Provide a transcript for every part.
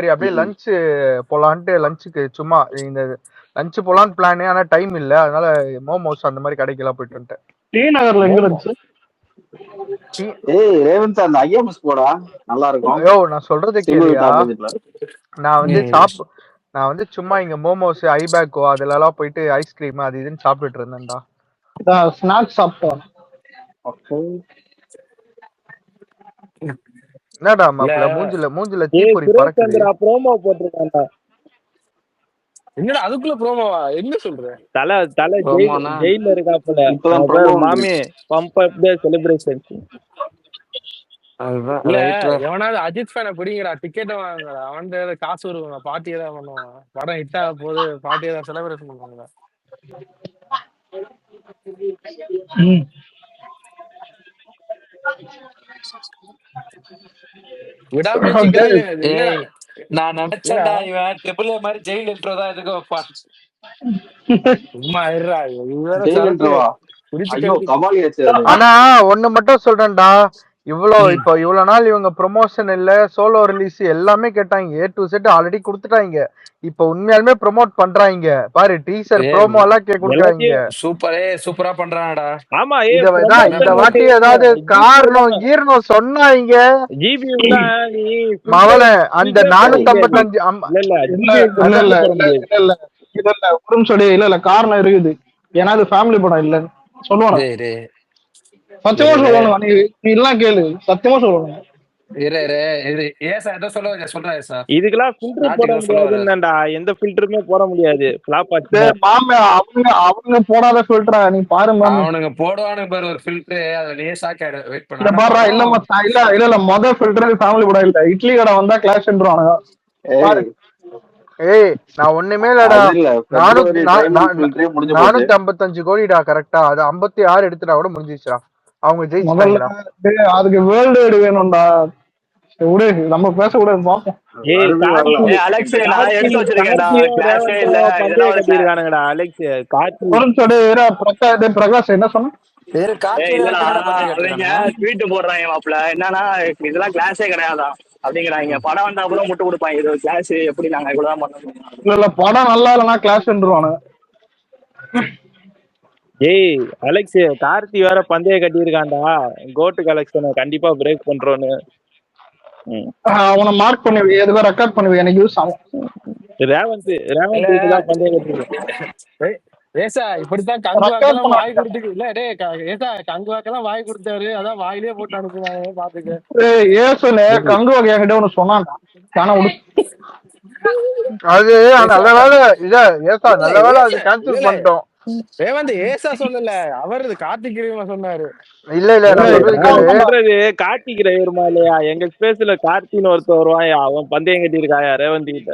சரி அப்படியே லஞ்ச் போலான்ட்டு லஞ்சுக்கு சும்மா இந்த லஞ்ச் போலான்னு பிளான். ஆனா டைம் இல்ல, அதனால மோமோஸ் அந்த மாதிரி கடைக்கெல்லாம் போயிட்டு வந்துட்டேன். டி நகர்ல எங்க இருந்துச்சு? ஏய் ரேவந்த் அந்த ஐஎம்எஸ் போடா நல்லா இருக்கும். ஐயோ நான் சொல்றதை கேளியா, நான் வந்து சும்மா இங்க மோமோஸ் ஐபேக்கோ அதுல எல்லாம் போயிட்டு ஐஸ்கிரீம் அது இதுன்னு சாப்பிட்டுட்டு இருந்தேன்டா. ஸ்நாக்ஸ் சாப்பிட்டோம். என்னடா மாப்பிள்ள மூஞ்சில தீப்பொறி பறக்குது. ப்ரோமோ போட்டிருக்கான்டா. என்னடா அதுக்குள்ள ப்ரோமோவா? என்ன சொல்ற? தலை ஜெயில இருக்காப்புல. மாமி பம்ப் அப் தி செலிப்ரேஷன். எவனாவது அஜித் ஃபேனை பிடிங்கடா, டிக்கெட்டை வாங்குங்கடா, அவன் காசு வருவாங்க, பார்ட்டி ஏதாவது பண்ணுவாங்க. படம் ஹிட் ஆக போது பார்ட்டி ஏதாவது செலிப்ரேஷன் பண்ணுவாங்க. நான் நினைச்சேன்டா இவன் ட்ரிபிள் ஏ மாதிரி ஜெயில் இன்ட்ரோ தான் எதுக்கு வைப்பான். ஆனா ஒண்ணு மட்டும் சொல்றேன்டா, இவ்வளவு நாள் இவங்க ப்ரொமோஷன் இல்ல சோலோ ரிலீஸ் எல்லாமே கேட்டாங்க, A to Z ஆல்ரெடி கொடுத்துட்டாங்க. இப்ப உண்மையாலுமே ப்ரோமோட் பண்றாங்க பாரு, டீசர் ப்ரோமோ எல்லாம் கொடுக்குறாங்க. சூப்பரா பண்றாங்கடா. ஆமா இந்த வாட்டி ஏதாவது காரணம் கீரணம் சொன்னாங்க மவள அந்த 455 இல்ல காரணம் இருக்குது. ஏன்னா அது ஃபேமிலி படம் இல்ல சொல்லுவாங்க. சத்தியமா சொல்லுவாங்க, நீ எல்லாம் கேளு, சத்தியமா சொல்லுவாங்க. இதுக்கெல்லாம் ஃபில்டர் போட முடியாதுன்னா எந்த ஃபில்டருமே போட முடியாது. அவங்க போடாத ஃபில்டரா நீ பாரு. அவனுங்க போடுவானுங்க பாரு ஒரு ஃபில்டர், அதுலயே சாக்காடு வெயிட் பண்ணு. பாறா இல்ல மொத ஃபில்டர் ஃபேமிலி படம் இல்ல, இட்லி கடை வந்தா கிளாஷ்ன்றானுங்க. ஏய் நான் ஒண்ணுமே இல்லடா, 455 கோடிடா கரெக்டா, அது 56 எடுத்துட்டா கூட முடிஞ்சிச்சுடா. அவங்க ஜெயிச்சாங்கடா. அதுக்கு வேர்ல்டு வைடு வேணும்டா. நம்ம பேச கூட பாப்போம். பிரகாஷ் என்ன சொன்ன? போடுறாங்க மாப்பிள்ள என்னன்னா இதெல்லாம் கிளாஸே கிடையாதான் அப்படிங்கிறாங்க. படம் வந்தா கூட முட்டு கொடுப்பாங்க, இது கிளாஸ் எப்படி நாங்க இவ்வளவுதான் பண்ணணும். இல்ல படம் நல்லா இல்லைன்னா கிளாஸ்ன்றுவானு. ஏய் அலெக்ஸ், கார்த்தி வேற பந்தய கட்டியிருக்கான்டா, கோட்டு கலெக்ஷனை கண்டிப்பா பிரேக் பண்றோன்னு. அவனை மார்க் பண்ணுவி, எதுவும் ரெக்கார்ட் பண்ணுவி, எனக்கு யூஸ் ஆகும். ரேவந்த் பந்தய கட்டிருக்கேன். ஏசா இப்படித்தான் கங்குவாக்கெல்லாம் வாய் கொடுத்து இல்ல டே ஏசா கங்குவாக்கெல்லாம் வாய் கொடுத்தாரு, அதான் வாயிலே போட்டு அனுப்புவாங்க பாத்துக்க. ஏசுனே கங்குவாக்கு என்கிட்ட ஒண்ணு சொன்னான்டா, அது நல்ல வேலை ஏசா நல்ல வேலை அது கேன்சல் பண்ணிட்டோம். ரேவந்த் ஏசா சொல்லல, அவர் கார்த்திக் சொன்னாரு. இல்ல கார்த்திக் வருமா இல்லையா? எங்க ஸ்பேஸ்ல கார்த்தின்னு ஒருத்தர் வருவான், அவன் பந்தயம் கட்டி இருக்காயா ரேவந்த் கிட்ட.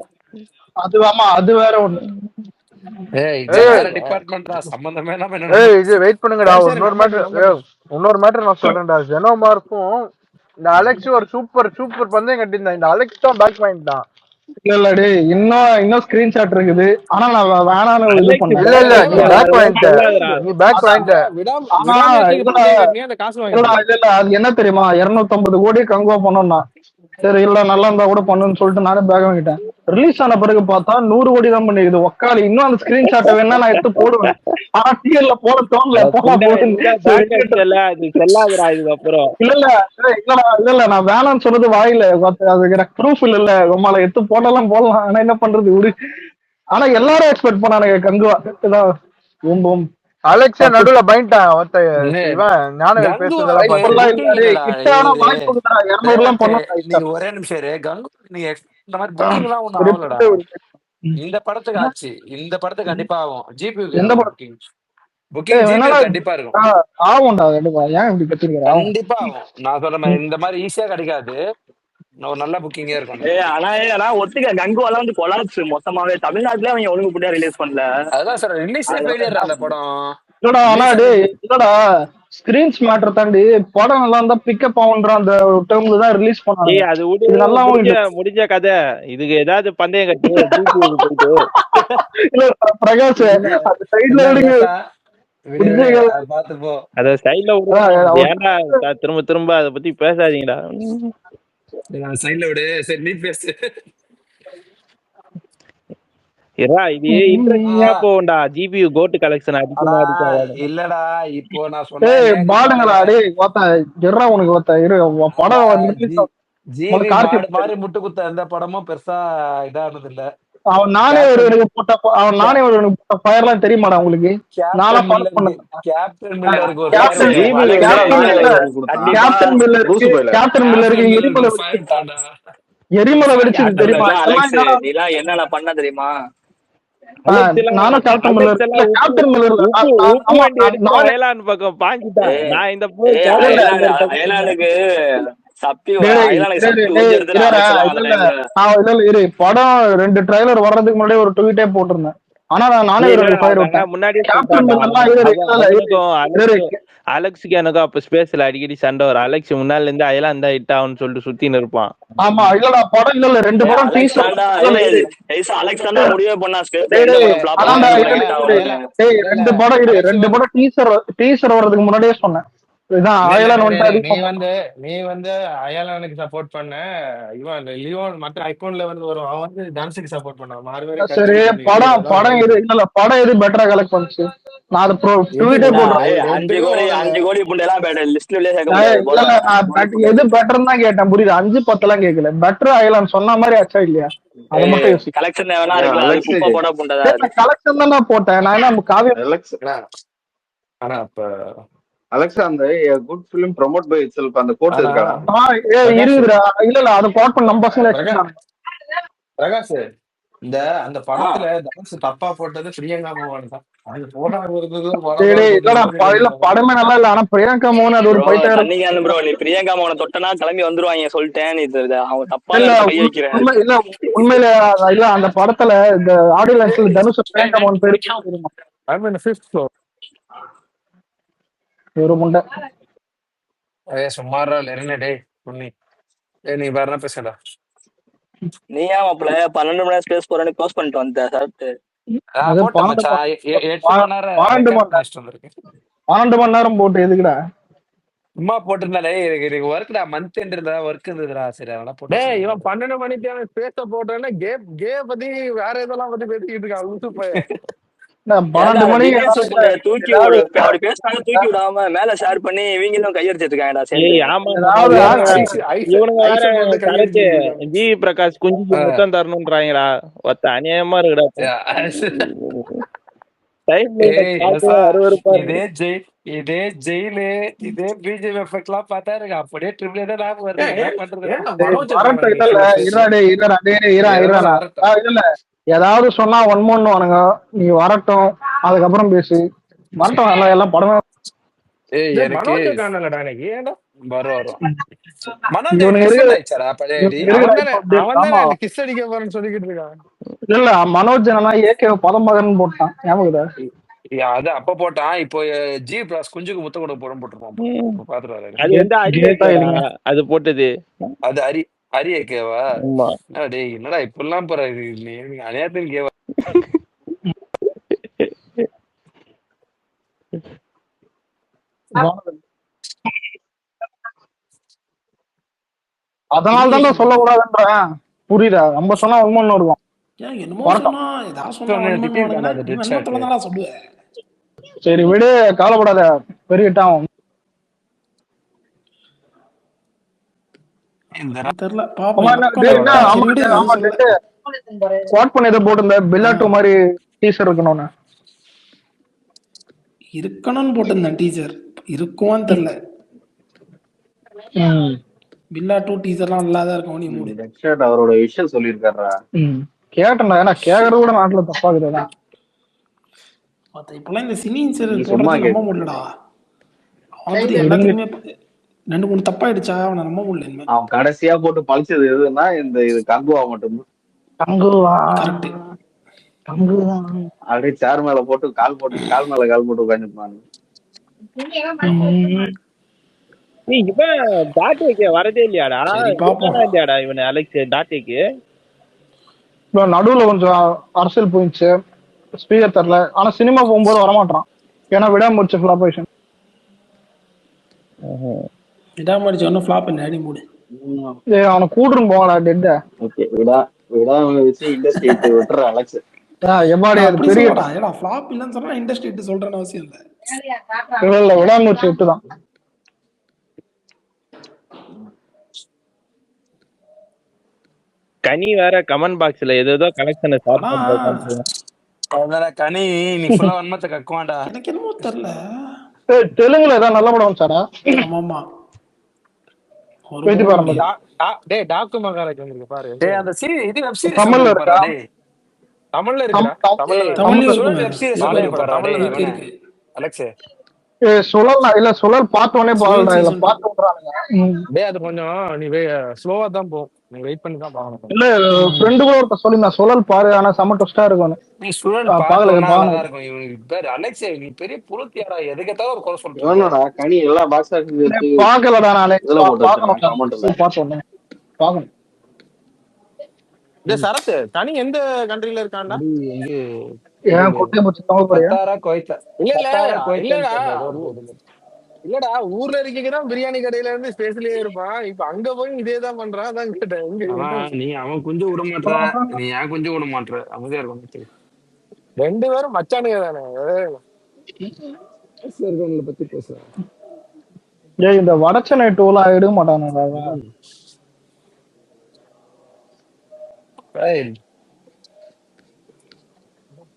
அது வேற ஒண்ணு. வெயிட் பண்ணுங்கடா, இன்னொரு மேட்டர் நான் சொல்றேன்டா. ஜெனோமார்க்கும் இந்த அலெக்ஸ் ஒரு சூப்பர் பந்தயம் கட்டியிருந்தான். இந்த அலெக்ஸ் தான் பேக் பாயிண்ட் தான். இல்ல டே இன்னும் ஸ்கிரீன்ஷாட் இருக்குது. ஆனா நான் வேணான்னு இது பண்ணேன். இல்ல நீ பேக் பாயிண்ட் இல்ல அது என்ன தெரியுமா, 250 கோடி கங்குவா பண்ணோம்னா சரி இல்ல நல்லா இருந்தா கூட பண்ணுன்னு சொல்லிட்டு நானே பேக் வாங்கிட்டேன். ரிலீஸ் ஆன பிறகு பார்த்தா 100 கோடி தான் பண்ணிருக்குது ஒக்காலி. இன்னும் அந்த ஸ்கிரீன்ஷாட்டை வேணா நான் எடுத்து போடுவேன், ஆனா டிஎல்ல போட தோணல. அப்புறம் இல்ல நான் வேணாம்னு சொன்னது வாயில, அதுக்கு ப்ரூஃப் இல்ல உமால எடுத்து போட்டெல்லாம் போடலாம். ஆனா என்ன பண்றது விடு. ஆனா எல்லாரும் எக்ஸ்பெக்ட் பண்ணானுங்க கங்குவா அலெக்ஸ் நடுவுல பைண்டான் ஒரே நிமிஷம் கங்கு. நீங்க இந்த மாதிரி புக்கிங் எல்லாம் ஒண்ணும் ஆகலடா. இந்த படத்துக்கு ஆச்சு, இந்த படத்துக்கு கண்டிப்பா ஆகும். ஜிபி புக்கிங் கண்டிப்பா இருக்கும். கண்டிப்பா ஆகும். நான் சொல்ற மாதிரி இந்த மாதிரி ஈஸியா கிடைக்காது, ஒரு நல்ல புக்கிங்கே இருக்கும். ஆனா ஒத்துக்க கங்குவால வந்து கொலாப்ஸ் மொத்தமாவே தமிழ்நாட்டுல அவங்க ஒழுங்குபடியா ரிலீஸ் பண்ணல. அதான் சார் ரிலீஸ் ஃபெயிலியர் அந்த படம். இல்லடா ஸ்கிரீன்ஸ் மேட்டர் தாண்டி படம் நல்லா இருந்தா பிக்கப் ஆகுன்ற அந்த டேர்ம்ல தான் ரிலீஸ் பண்ணாங்க. அது நல்லா முடிஞ்ச கதை. இதுக்கு ஏதாவது பந்தயம் கட்டி இல்ல பிரகாஷ் அந்த சைடுல விடுங்க, அத சைடுல ஏன்னா திரும்ப அதை பத்தி பேசாதீங்கடா. சைடுல விடு. சரி நீ பேசு. ஏடா இது இன்ட்ரெஸ்டிங்கா போகும்டா. ஜிபியு கோட் கலெக்ஷன் அடிக்கணும் அடிக்காத. இல்லடா இப்போ நான் ஏய் சொன்னேன் பாடுங்களா டேய் உனக்கு இரு படம் ஜிவி கார்த்தி மாடு மாதிரி முட்டு குத்த எந்த படமும் பெருசா இதானது இல்ல. அவன் நானே எனக்கு போட்ட ஃபயர்லாம் தெரியுமாடா உங்களுக்கு? நானா ஃபாலோ பண்ணேன். கேப்டன் மில்லருக்கு ஒரு கேப்டன் மில்லருக்கு எரிமலை வெடிச்சது தெரியுமா? நீலாம் என்னென்ன பண்ண தெரியுமா? நானும் கேப்டன் மில்லர் கேப்டன் மில்லர் பக்கம் பாஞ்சிட்டேன் நான் இந்த அயலானுக்கு படம் 2 ட்ரைலர் வர்றதுக்கு முன்னாடி ஒரு ட்வீட்டே போட்டிருந்தேன். ஆனா நானே முன்னாடியே அலெக்ஸுக்கு எனக்கு அப்ப ஸ்பேஸ்ல அடிக்கடி சண்டை வரும். அலெக்ஸ் முன்னால இருந்து அயலா இருந்தா ஹிட் ஆகும்னு சொல்லிட்டு சுத்தின்னு இருப்பான். ஆமா இல்லடா படம் இல்ல 2 படம் முடிவே பண்ணா 2 படம் டீசர் வர்றதுக்கு முன்னாடியே சொன்னேன். நீ வந்து அயலானுக்கு சப்போர்ட் பண்ண, இவன் லியோன் மற்ற ஐபோன்ல வந்து வரும், அவன் வந்து டான்ஸுக்கு சப்போர்ட் பண்ணான். சரி படம் எது பெட்டரா கலெக்ட் பண்ணுச்சு? நான் அது ட்வீட்டே போட்டேன். 5 கோடி புண்டெல்லாம் லிஸ்ட்லயே சேர்க்க முடியாது. எது பெட்டர்னு தான் கேட்டேன், புரியுது? 5-10 எல்லாம் கேட்கல. பெட்டர் அயலான் சொன்ன மாதிரி ஆச்சா இல்லையா? அது மட்டும் யோசி. கலெக்ஷன் வேணா இருக்கலாம். கலெக்ஷன் தான் நான் போட்டேன். நான் என்ன காவியம் ஆனா அப்ப அலெக்ஸா அந்த good film promote by itself அந்த கோட் இருக்கா? இருக்குடா. இல்ல அது கோட் பண்ண நம்ம பசங்க பிரகாஷ் இந்த அந்த படத்துல டான்ஸ் தப்பா போட்டது பிரியங்கா மோகன் தான். அது படமே நல்லா இல்ல. ஆனா பிரியங்கா மோகன் அது ஒரு பைத்தியம். நீ பிரியங்கா மோகனை தொட்டனா கிளம்பி வந்துருவாங்க சொல்லிட்டேன். நீ அவங்க தப்பா இல்ல உண்மையில இல்ல அந்த படத்துல இந்த ஆடியோ லான்ச்ல தனுஷ் பிரியங்கா மோகன் பேரு தெரியுமா? ஒரு முண்டை சுமாரா டே புண்ணி நீ வேற பேசடா. நீ ஏன் மாப்ள 12 மணி நேரம் ஸ்பேஸ் போறேன்னு க்ளோஸ் பண்ணிட்டு வந்த சாப்பிட்டு 12 மணி நேரம் போட்டு எதுக்குடா சும்மா போட்டிருந்தாலே எனக்கு ஒர்க்டா மந்த் எண்ட் இருந்தா ஒர்க் இருந்ததுடா. சரி அதெல்லாம் போட்டு இவன் 12 மணிக்கு ஸ்பேஸ போட்டோன்னா கே பத்தி வேற இதெல்லாம் பத்தி பேசிக்கிட்டு இருக்கான். 12 மணி தூக்கி அப்படி பேசினாலும் தூக்கி விடாம மேல ஷேர் பண்ணி இவங்களும் கையெடுத்துருக்காங்கடா. ஜி பிரகாஷ் குஞ்சு முத்தம் தரணும்ன்றாங்களா? ஒத்த அநியாயமா இருக்குடா. இதே ஜெயிலு இதே பிஜேபி எஃபெக்ட் எல்லாம் பார்த்தா எனக்கு அப்படியே ட்ரிபிள் தான் ஞாபகம் வருது. ஏதாவது சொன்னா ஒன்னுவானுங்க. நீ வரட்டும் அதுக்கப்புறம் பேசு. வரட்டும் எல்லாம் படமே இல்ல மனோஜ் ஏகே பதம்பகன் போட்டான் ஞாபகம். அது அப்ப போட்டான். இப்போ ஜி பிளஸ் குஞ்சுக்கு முத்த கூட போட்டுருப்பான். அது போட்டது அது அரிய கேவா? டேய் என்னடா இப்பெல்லாம் போற அநியாயத்தின் கேவா? அதனால தான் சொல்ல கூடாதுன்றேன். புரியுதா? நம்ம சொன்னா உண்மைன்னு இருக்கும். சரி விடு, கவலைப்படாத. பெருகிட்டான் இருக்கணும்னு போட்டிருந்தேன். டீச்சர் இருக்குமான்னு தெரியல. பில்லா 2 டீச்சர்லாம் நல்லாதான் இருக்கும். நீ மூடு. அவரோட விஷயம் சொல்லிருக்காரா? கேட்டேன்டா. ஏன்னா கேக்குறது கூட நாட்டுல தப்பாக்குதுடா. இப்பெல்லாம் இந்த சினி போடுறது நம்ப முடியலடா. அவன் எல்லாத்துக்குமே 2-3 தப்பாயிடுச்சா அவனை நம்ப முடியல. அவன் கடைசியா போட்டு பழிச்சது எதுன்னா இந்த இது கங்குவா மட்டும்தான். அப்படியே சேர் மேல போட்டு கால் மேல கால் போட்டு உட்காந்துருப்பாங்க. இவன் டாட்டேக்கு வரதே இல்லையாடா? இல்லையாடா இவன் அலெக்ஸ் டாட்டேக்கு நடுவுல கொஞ்சம் அரசியல் போயிடுச்சு. ஸ்பீக்கர் தரல. ஆனா சினிமா போகும்போது வரமாட்டான். ஏன்னா விடாமுடிச்சு ஃபிளாப் ஆயிடுச்சு. விடாமுடிச்சு ஒன்னும் ஃபிளாப் இல்ல. அடி மூடு. அவனை கூட்டுன்னு போவாடா டெட்ட. ஓகே விடாம வச்சு இண்டஸ்ட்ரி விட்டுற அலெக்ஸ். எப்பாடி அது அப்படி பெரிய சொல்லடா. ஏடா ஃபிளாப் இல்லைன்னு சொன்னா இண்டஸ்ட்ரி இட்டு சொல்றேன்னு அவசியம் இல்லை. இல்ல விடாமுயற்சி விட்டு தான். கனி வேற கமெண்ட் பாக்ஸ்ல ஏதோ கலெக்ஷனை ஸ்டார்ட் ஆனா பண்றாங்க. அதனால கனி நீ ஃபுல்லா வன்மத்தை கக்குவாண்டா. எனக்கு என்னமோ தெரியல. தெலுங்குல ஏதாவது நல்ல படம் சாரா? ஆமா ஆமா ஒரு பேசி மூவி பாருங்க. முடியும். டேய் டாக்கு மகாராஜ் வந்திருக்கு பாரு. டேய் அந்த இது வெப் சீரிஸ் தமிழ்ல வந்திருக்கு இருக்கா? பாரு. டேய் தமிழ்ல இருக்குடா. தமிழ்ல டேய் தான் தமிழ்ல இருக்கு. இருக்குமே. வெப் சீரிஸ் நாளைக்கு வந்திருக்கு பாரு. டேய் இருக்கு இவனே இருக்கு. அலெக்ஸ் சுழல் இல்ல சுழல் பார்த்தோன்னே சுழல் இல்ல சீசன் 2. பார்த்து விட்றானுங்க. டேய் அது கொஞ்சம் நீ ஸ்லோவா தான் போகும். நீ வெயிட் பண்ணி தான் பார்க்கணும். இல்ல ஃப்ரெண்டு கூட ஒருத்த சொல்லி நான் சுழல் பாரு ஆனா செம்ம ட்விஸ்டா இருக்கும். நீ சுழல் பாக்கல பார்த்தோம்னா பாக்கல. நல்லா இருக்கும். இவனுக்கு பேர் அலெக்ஸ், நீ பெரிய புலத்தியாரா, எதுக்கேத்தாலும் ஒரு குறை சொல்றீங்க. எவ்வளோடா கனி எல்லா பாக்ஸ் ஆஃபீஸ் பாக்கலடா நானே. இதுல போட்டு பாக்கணும் வச்சிருக்கேன் கமெண்ட்ல. பார்த்தோன்னே பாக்கணும். டேய் சரத் கனி எந்த கண்ட்ரில இருக்கான்டா? ஏன் கொட்டை முடிச்சு தவ போறியா? கத்தாரா கோய்த்தா இல்லடா ஊர்ல இருக்கீங்கதான் பிரியாணி கடையில இருந்து ஸ்பேஸ்லயே இருப்பான். இப்ப அங்க போய் இதேதான் பண்றான். அதான் கேட்டேன். நீ அவன் கொஞ்சம் விட மாட்டா, நீ ஏன் கொஞ்சம் விட மாட்ட, அமைதியா இருக்கும். 2 பேரும் மச்சானுங்க தானே. பத்தி பேச ஏய் இந்த வடச்சென்னை டூலாம் எடுக்க மாட்டானுடா.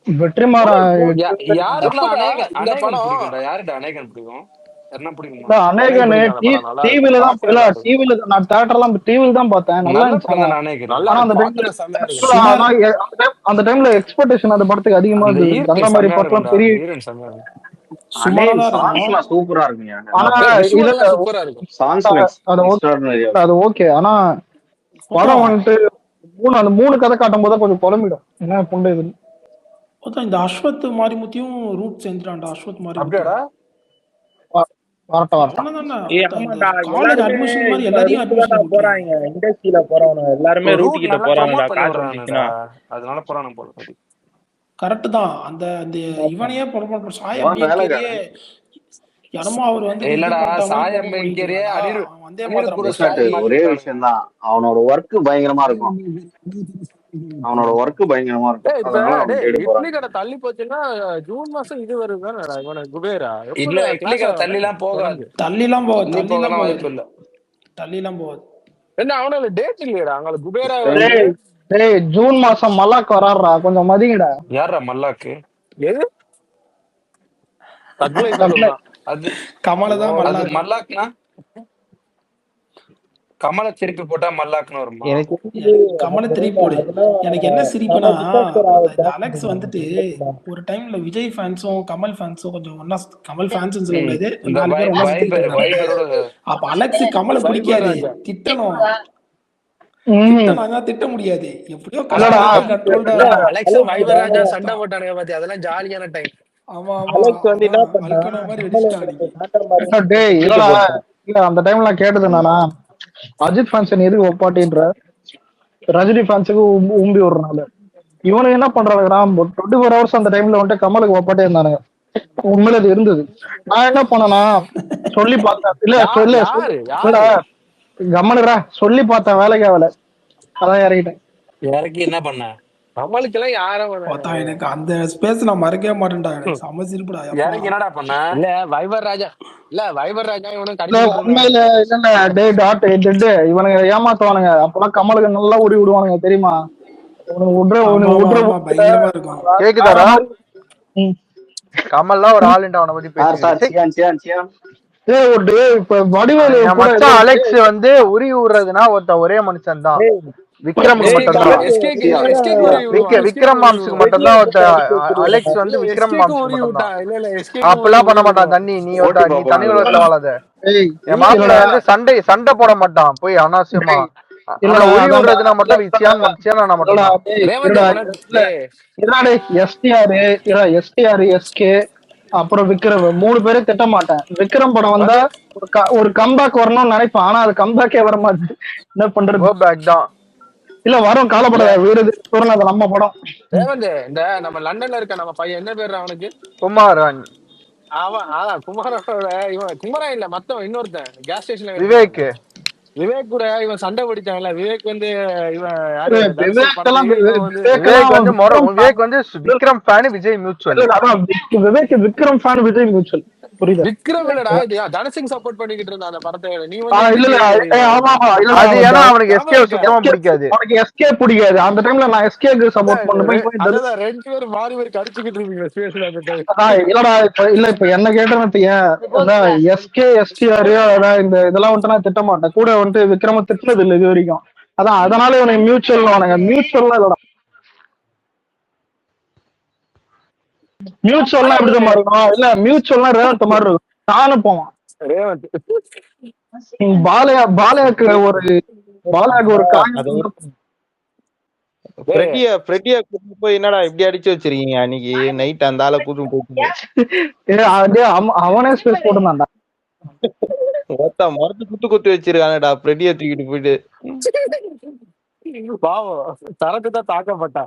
வெற்றிமாறன் யாருக்கெல்லாம் யாருடா அநேகன் பிடிக்கும்? என்ன பிடிக்கும்? அநேகன் டிவில தான் இல்ல டிவில நான் தியேட்டர்லாம் டிவில தான் பார்த்தேன். நல்லா இருந்துச்சு. அந்த டைம்ல எக்ஸ்பெக்டேஷன் அந்த படத்துக்கு அதிகமா இருந்தது. அந்த மாதிரி படம் பெரிய சூப்பரா இருக்குங்க. ஆனா அது ஓகே. ஆனா படம் வந்துட்டு அந்த 3 கதை காட்டும் போது கொஞ்சம் குழம்பிடும். என்ன புண்டை இது இந்த அஸ்வத் மாரிமுத்தியும் ரூட் செஞ்சுட்டான்டா. அஸ்வத் மாரிமுத்தி காலேஜ் அட்மிஷன் மாதிரி எல்லாரையும் அட்மிஷன் போறாங்க. இண்டஸ்ட்ரியில போறவங்க எல்லாருமே ரூட் கிட்ட போறாங்க. அதனால போறானு போல. கரெக்ட் தான். அந்த இவனையே சாயம் இடமா அவர் வந்து இல்லடா சாயம் ஒரே விஷயம் தான். அவனோட ஒர்க் பயங்கரமா இருக்கும். அவனோட ஒர்க் பயங்கரமா இட்லி கடை தள்ளி போச்சுன்னா ஜூன் மாசம் இது வருதுதானே குபேரா. இல்ல இட்லி கடை தள்ளிலாம் போகாது. தள்ளிலாம் போகாது. என்ன அவனால டேட் இல்லையடா அங்க குபேரா. ஜூன் மாசம் மல்லாக்கு வராடுறா, கொஞ்சம் மதிங்கடா. யாரா மல்லாக்கு? எது அது கமலதான் மல்லாக்குனா கமல திருப்பி போட்டா மல்லாக்குன்னு வருமா? கமல திருப்பி போடு. எனக்கு என்ன சிரிப்புனா அலெக்ஸ் வந்துட்டு ஒரு டைம்ல விஜய் ஃபேன்ஸும் கமல் ஃபேன்ஸும் கொஞ்சம் ஒன்னா, கமல் ஃபேன்ஸ் சொல்ல முடியாது, அப்ப அலெக்ஸ் கமலை பிடிக்காது, திட்டணும் திட்ட முடியாது. எப்படியோ சண்டை போட்டானுங்க பாத்தி, அதெல்லாம் ஜாலியான டைம். அந்த டைம்ல கேட்டது நானா அஜித் ஃபேன்ஸ் எதுக்கு ஒப்பாட்டின்ற ரஜினி ஃபேன்ஸுக்கு உம்பி விடுறனால இவனுக்கு என்ன பண்றானுங்கன்னா 24 hours அந்த டைம்ல வந்துட்டு கமலுக்கு ஒப்பாட்டே இருந்தானுங்க. உண்மையில அது இருந்தது. நான் என்ன பண்ணேன்னா சொல்லி பார்த்தேன். இல்ல கம்மனுடா சொல்லி பார்த்தேன், வேலைக்கு ஆகல, அதான் இறக்கிட்டேன். இறக்கி என்ன பண்ண? கமலுக்கெல்லாம் யாரும் எனக்கு அந்த ஸ்பேஸ் நான் மறக்கவே மாட்டேன்டா. எனக்கு செம சிரிப்புடா. இறக்கி என்னடா பண்ண? இல்ல வைவர் ராஜா உண்மையில இவனுங்க ஏமாத்துவானுங்க. அப்பெல்லாம் கமலுக்கு நல்லா உரி விடுவானுங்க தெரியுமா? கேக்குதாடா? கமல்லாம் ஒரு ஆளுண்டா அவனை பத்தி பேசி. அலெக்ஸ் வந்து உரி விடுறதுன்னா ஒரே மனுஷன் தான். விக்ரமுக்கு மட்டும்தான். விக்ரம் மாம்ஸுக்கு மட்டும்தான் அலெக்ஸ் வந்து விக்ரம் மாம்ஸ் மட்டும்தான். அப்பெல்லாம் பண்ண மாட்டான். தண்ணி நீ தனி உலகத்துல வாழாத. என் மாப்பிள்ள வந்து சண்டை போட மாட்டான் போய் அனாவசியமா. விடுறதுனா மட்டும் எஸ்டிஆர் எஸ்கே அப்புறம் விக்ரம் 3 பேரும் திட்ட மாட்டேன். விக்ரம் படம் வந்தா ஒரு கம்பேக் வரணும்னு நினைப்பான். ஆனா அது கம்பேக்கே வர மாட்டேன். என்ன பண்றது தான் இல்ல வரும் காலப்பட வீடு நம்ம படம். இந்த நம்ம லண்டன்ல இருக்க நம்ம பையன் என்ன பேரு அவனுக்கு? குமாரன். அவன் குமாரோட இவன் குமாரன் இல்ல மத்தவன் இன்னொருத்தன் கேஸ் ஸ்டேஷன்ல விவேக். விவேக் கூட இவன் சண்டை பிடிச்சான்ல, விவேக் வந்து இவன் யாரு தனுஷ் விவேக் எல்லாம் படத்துலயே இவன் வந்து விவேக் வந்து விக்ரம் விவேக் வந்து விக்ரம் ஃபேன், விஜய் மியூச்சுவல். அதான் விவேக் விக்ரம் ஃபேன், விஜய் மியூச்சுவல். புரியுதா? விக்ரம் இல்லடா, இது தனுஷுக்கு சப்போர்ட் பண்ணிக்கிட்டு இருந்தான் அந்த படத்தை. நீ இல்ல வந்து இல்ல இதுக்கு ஆமா ஆமா இல்ல அது ஏன்னா அவனுக்கு ஞாபகம் எஸ்கே இருக்கா? சுத்தமா பிடிக்காது. அவனுக்கு எஸ்கே பிடிக்காது. அந்த டைம்ல நான் எஸ்கேக்கு சப்போர்ட் பண்ணுவேன். அதான் 2 பேரும் மாறி மாறி கடிச்சுக்கிட்டு இருக்கீங்க ஸ்பேஸ்ல அந்த டைம். இல்லடா இப்ப என்ன கேட்டேன்னு எஸ்கே எஸ்டிஆர் அதான் இந்த இதெல்லாம் வந்துட்டு நான் திட்ட மாட்டேன். கூட வந்துட்டு விக்ரம திட்டினது இல்லை இது வரைக்கும். அதான் அதனால இவனுக்கு மியூச்சுவல்லாம் இல்லடா. மியூச்சுவல்லாம் எப்படி தான் இருக்கும்? இல்ல மியூச்சுவல்லாம் ரேவந்த் மாதிரி இருக்கும். நானும் போவான் ரேவந்த் பாலையாக்கு ஒரு காயம். ஃப்ரெட்டிய கூட்டு போய் என்னடா இப்படி அடிச்சு வச்சிருக்கீங்க அன்னைக்கு நைட் அந்த ஆளை கூட்டு போயிட்டு அவனே ஸ்பேஸ் போட்டுருந்தான்டா. மரத்து குத்து வச்சிருக்கானடா ஃப்ரெட்டிய தூக்கிட்டு போயிட்டு. பாவம் சரக்கு தான் தாக்கப்பட்டா.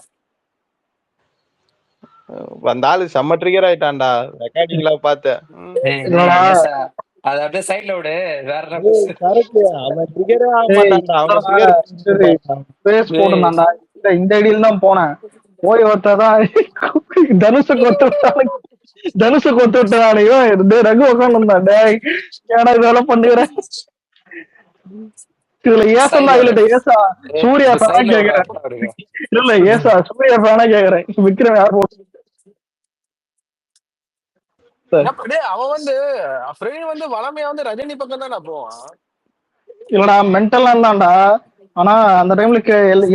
அந்த ஆளு செம்ம ட்ரிகர் ஆயிட்டான்டா. ரெக்கார்டிங்ல பார்த்தேன். அது அப்படியே சைடுல விடு. வேற அவன் ட்ரிகரே ஆக மாட்டான்டா. அவன் ஸ்பேஸ் போட்டுருந்தான்டா. இந்த ஐடியில தான் போனேன். போய் ஒருத்தான் தனுஷை கொத்து விட்டானையோ ரகு உட்காந்துருந்தான். டேய் ஏன்னா இதெல்லாம் பண்ணுகிறேன். இதுல ஏசா இல்ல ஏசா சூர்யா ஃபேனா கேக்குறேன். இல்ல ஏசா சூர்யா ஃபேனா கேக்குறேன். விக்ரம் யார் போட்டு அவன் வந்து வளமையா வந்து ரஜினி பக்கம் தான் போவான். இல்லடா மென்டலா இருந்தான்டா. ஆனா அந்த டைம்ல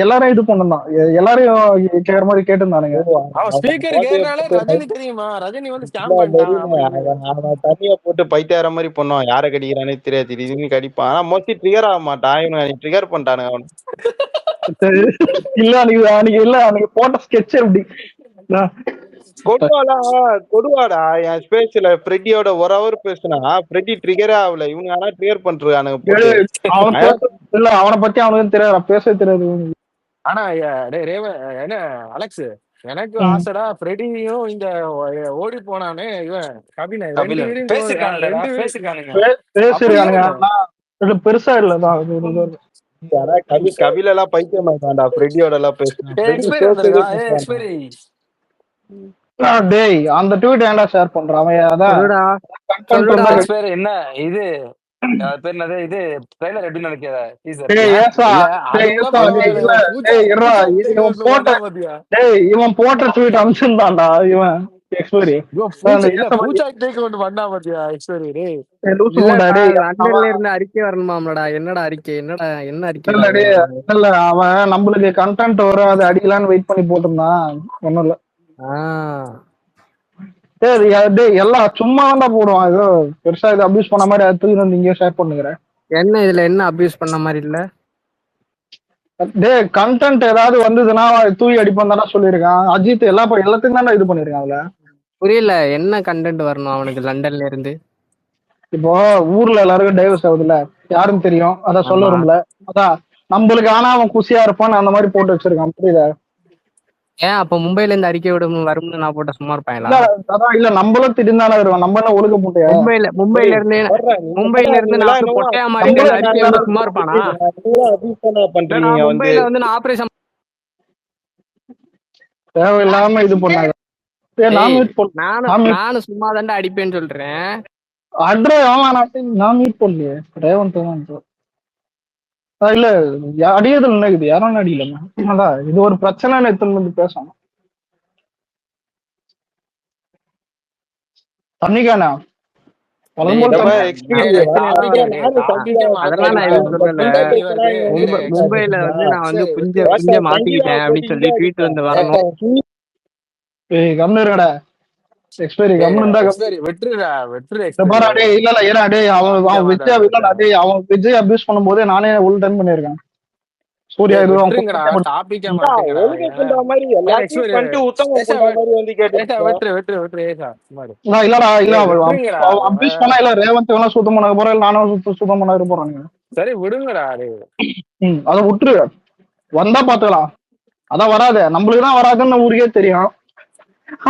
எல்லாரும் இது பண்ணதான், எல்லாரையும் கேக்குற மாதிரி கேட்டுருந்தானுங்க. ஸ்பீக்கர் கேக்குறானே ரஜினி தெரியுமா? ரஜினி வந்து ஸ்கேம் பண்ணிட்டான். தண்ணிய போட்டு பைத்தியார மாதிரி பண்ணுவான். யாரை கடிக்கிறானே தெரியாது. திடீர்னு கடிப்பான். ஆனா மோஸ்ட்லி ட்ரிகர் ஆக மாட்டான். இவனு ட்ரிகர் பண்ணிட்டானுங்க அவனு. இல்ல அன்னைக்கு போட்ட ஸ்கெட்ச் எப்படி கொடுவாடா என் ஸ்பேஸ்ல ஃப்ரெட்டியோட ஒரு ஹவர் பேசுனா ஃப்ரெட்டி ட்ரிகரே ஆகல. இவங்க ஆனா ட்ரிகர் பண்றானுங்க. இல்ல அவனை பத்தி அவனுக்கு தெரியாது, பேச தெரியாது. ஆனா என்ன அலெக்ஸ், எனக்கு ஆசைடா ஃப்ரெடியும் இந்த ஓடி போனானே இவன் கபில பேசிருக்கானுங்க. பெருசா இல்லதான் கபில எல்லாம் பைத்தியம் ஆயிட்டான்டா. ஃப்ரெட்டியோட எல்லாம் டேய் அந்த ட்வீட் ஏன்டா ஷேர் பண்றான் அவன்? அதான் என்ன இது பேர் என்னது? இது ட்ரைலர் எப்படி நினைக்கிறேன்? இவன் போட்ட ட்வீட் அனுப்பிச்சிருந்தான்டா இவன் எக்ஸ்பைரி. அறிக்கை வரணுமாம்லடா. என்னடா அறிக்கை? என்ன அறிக்கை? இல்ல அவன் நம்மளுக்கு கண்டென்ட் வரும், அது அடிக்கலான்னு வெயிட் பண்ணி போட்டிருந்தான். ஒண்ணும் இல்ல. எல்லாம் சும்மா தான் போடுவான். ஏதோ பெருசா இது அபியூஸ் பண்ண மாதிரி அது தூக்கி வந்து இங்கே ஷேர் பண்ணுகிறேன். என்ன இதுல என்ன அபியூஸ் பண்ண மாதிரி இல்ல? கண்டென்ட் ஏதாவது வந்ததுன்னா தூக்கி அடிப்பான் தானே சொல்லியிருக்கான். அஜித் எல்லாத்துக்கும் தானே இது பண்ணிருக்கான். அதுல புரியல என்ன கண்டென்ட் வரணும் அவனுக்கு லண்டன்ல இருந்து? இப்போ ஊர்ல எல்லாருக்கும் டைவர்ஸ் ஆகுதுல்ல, யாரும் தெரியும், அதான் சொல்ல வரும்ல. அதான் நம்மளுக்கு ஆனா அவன் குசியா இருப்பான்னு அந்த மாதிரி போட்டு வச்சிருக்கான். புரியுதா? ஏன் அப்ப மும்பைல இருந்து அறிக்கை விட வரும்னு நான் போட்ட சும்மா இருப்பேன்? அதான் இல்ல நம்மளும் திடீர்னு வருவோம். நம்ம என்ன ஒழுக்க போட்டியா? மும்பைல இருந்து நான் பொட்டையா மாதிரி அறிக்கை விட சும்மா இருப்பானா? மும்பைல வந்து நான் ஆபரேஷன் தேவையில்லாம இது பண்ணாங்க. நானும் சும்மா தாண்டா அடிப்பேன்னு சொல்றேன். நான் மீட் பண்ணலையே, ரேவந்த் தான். இல்ல அடியதில் நினைக்குது, யாரும் அடிக்கல. அதான் இது ஒரு பிரச்சனை எத்தனை வந்து பேசணும். தண்ணிக்கானா மும்பைல வந்து நான் வந்து குஞ்ச மாத்திக்கிட்டேன் அப்படின்னு சொல்லி ட்வீட் வந்து வரணும். கம்னு இருக்கடா எக்ஸ்பைரி கம்னு அவன் விஜய் அபியூஸ் பண்ணும்போது நானே உள்ள டைம் பண்ணிருக்கேன். சூர்யா இல்லடா இல்ல அபியூஸ் பண்ணா இல்ல ரேவந்த் வேணா சுத்தம் பண்ண போறேன், நானும் சுத்தம் பண்ண போறாங்க. சரி விடுங்கடா. அதை விட்டுரு, வந்தா பாத்துக்கலாம். அதான் வராது, நம்மளுக்குதான் வராதுன்னு ஊருக்கே தெரியும்.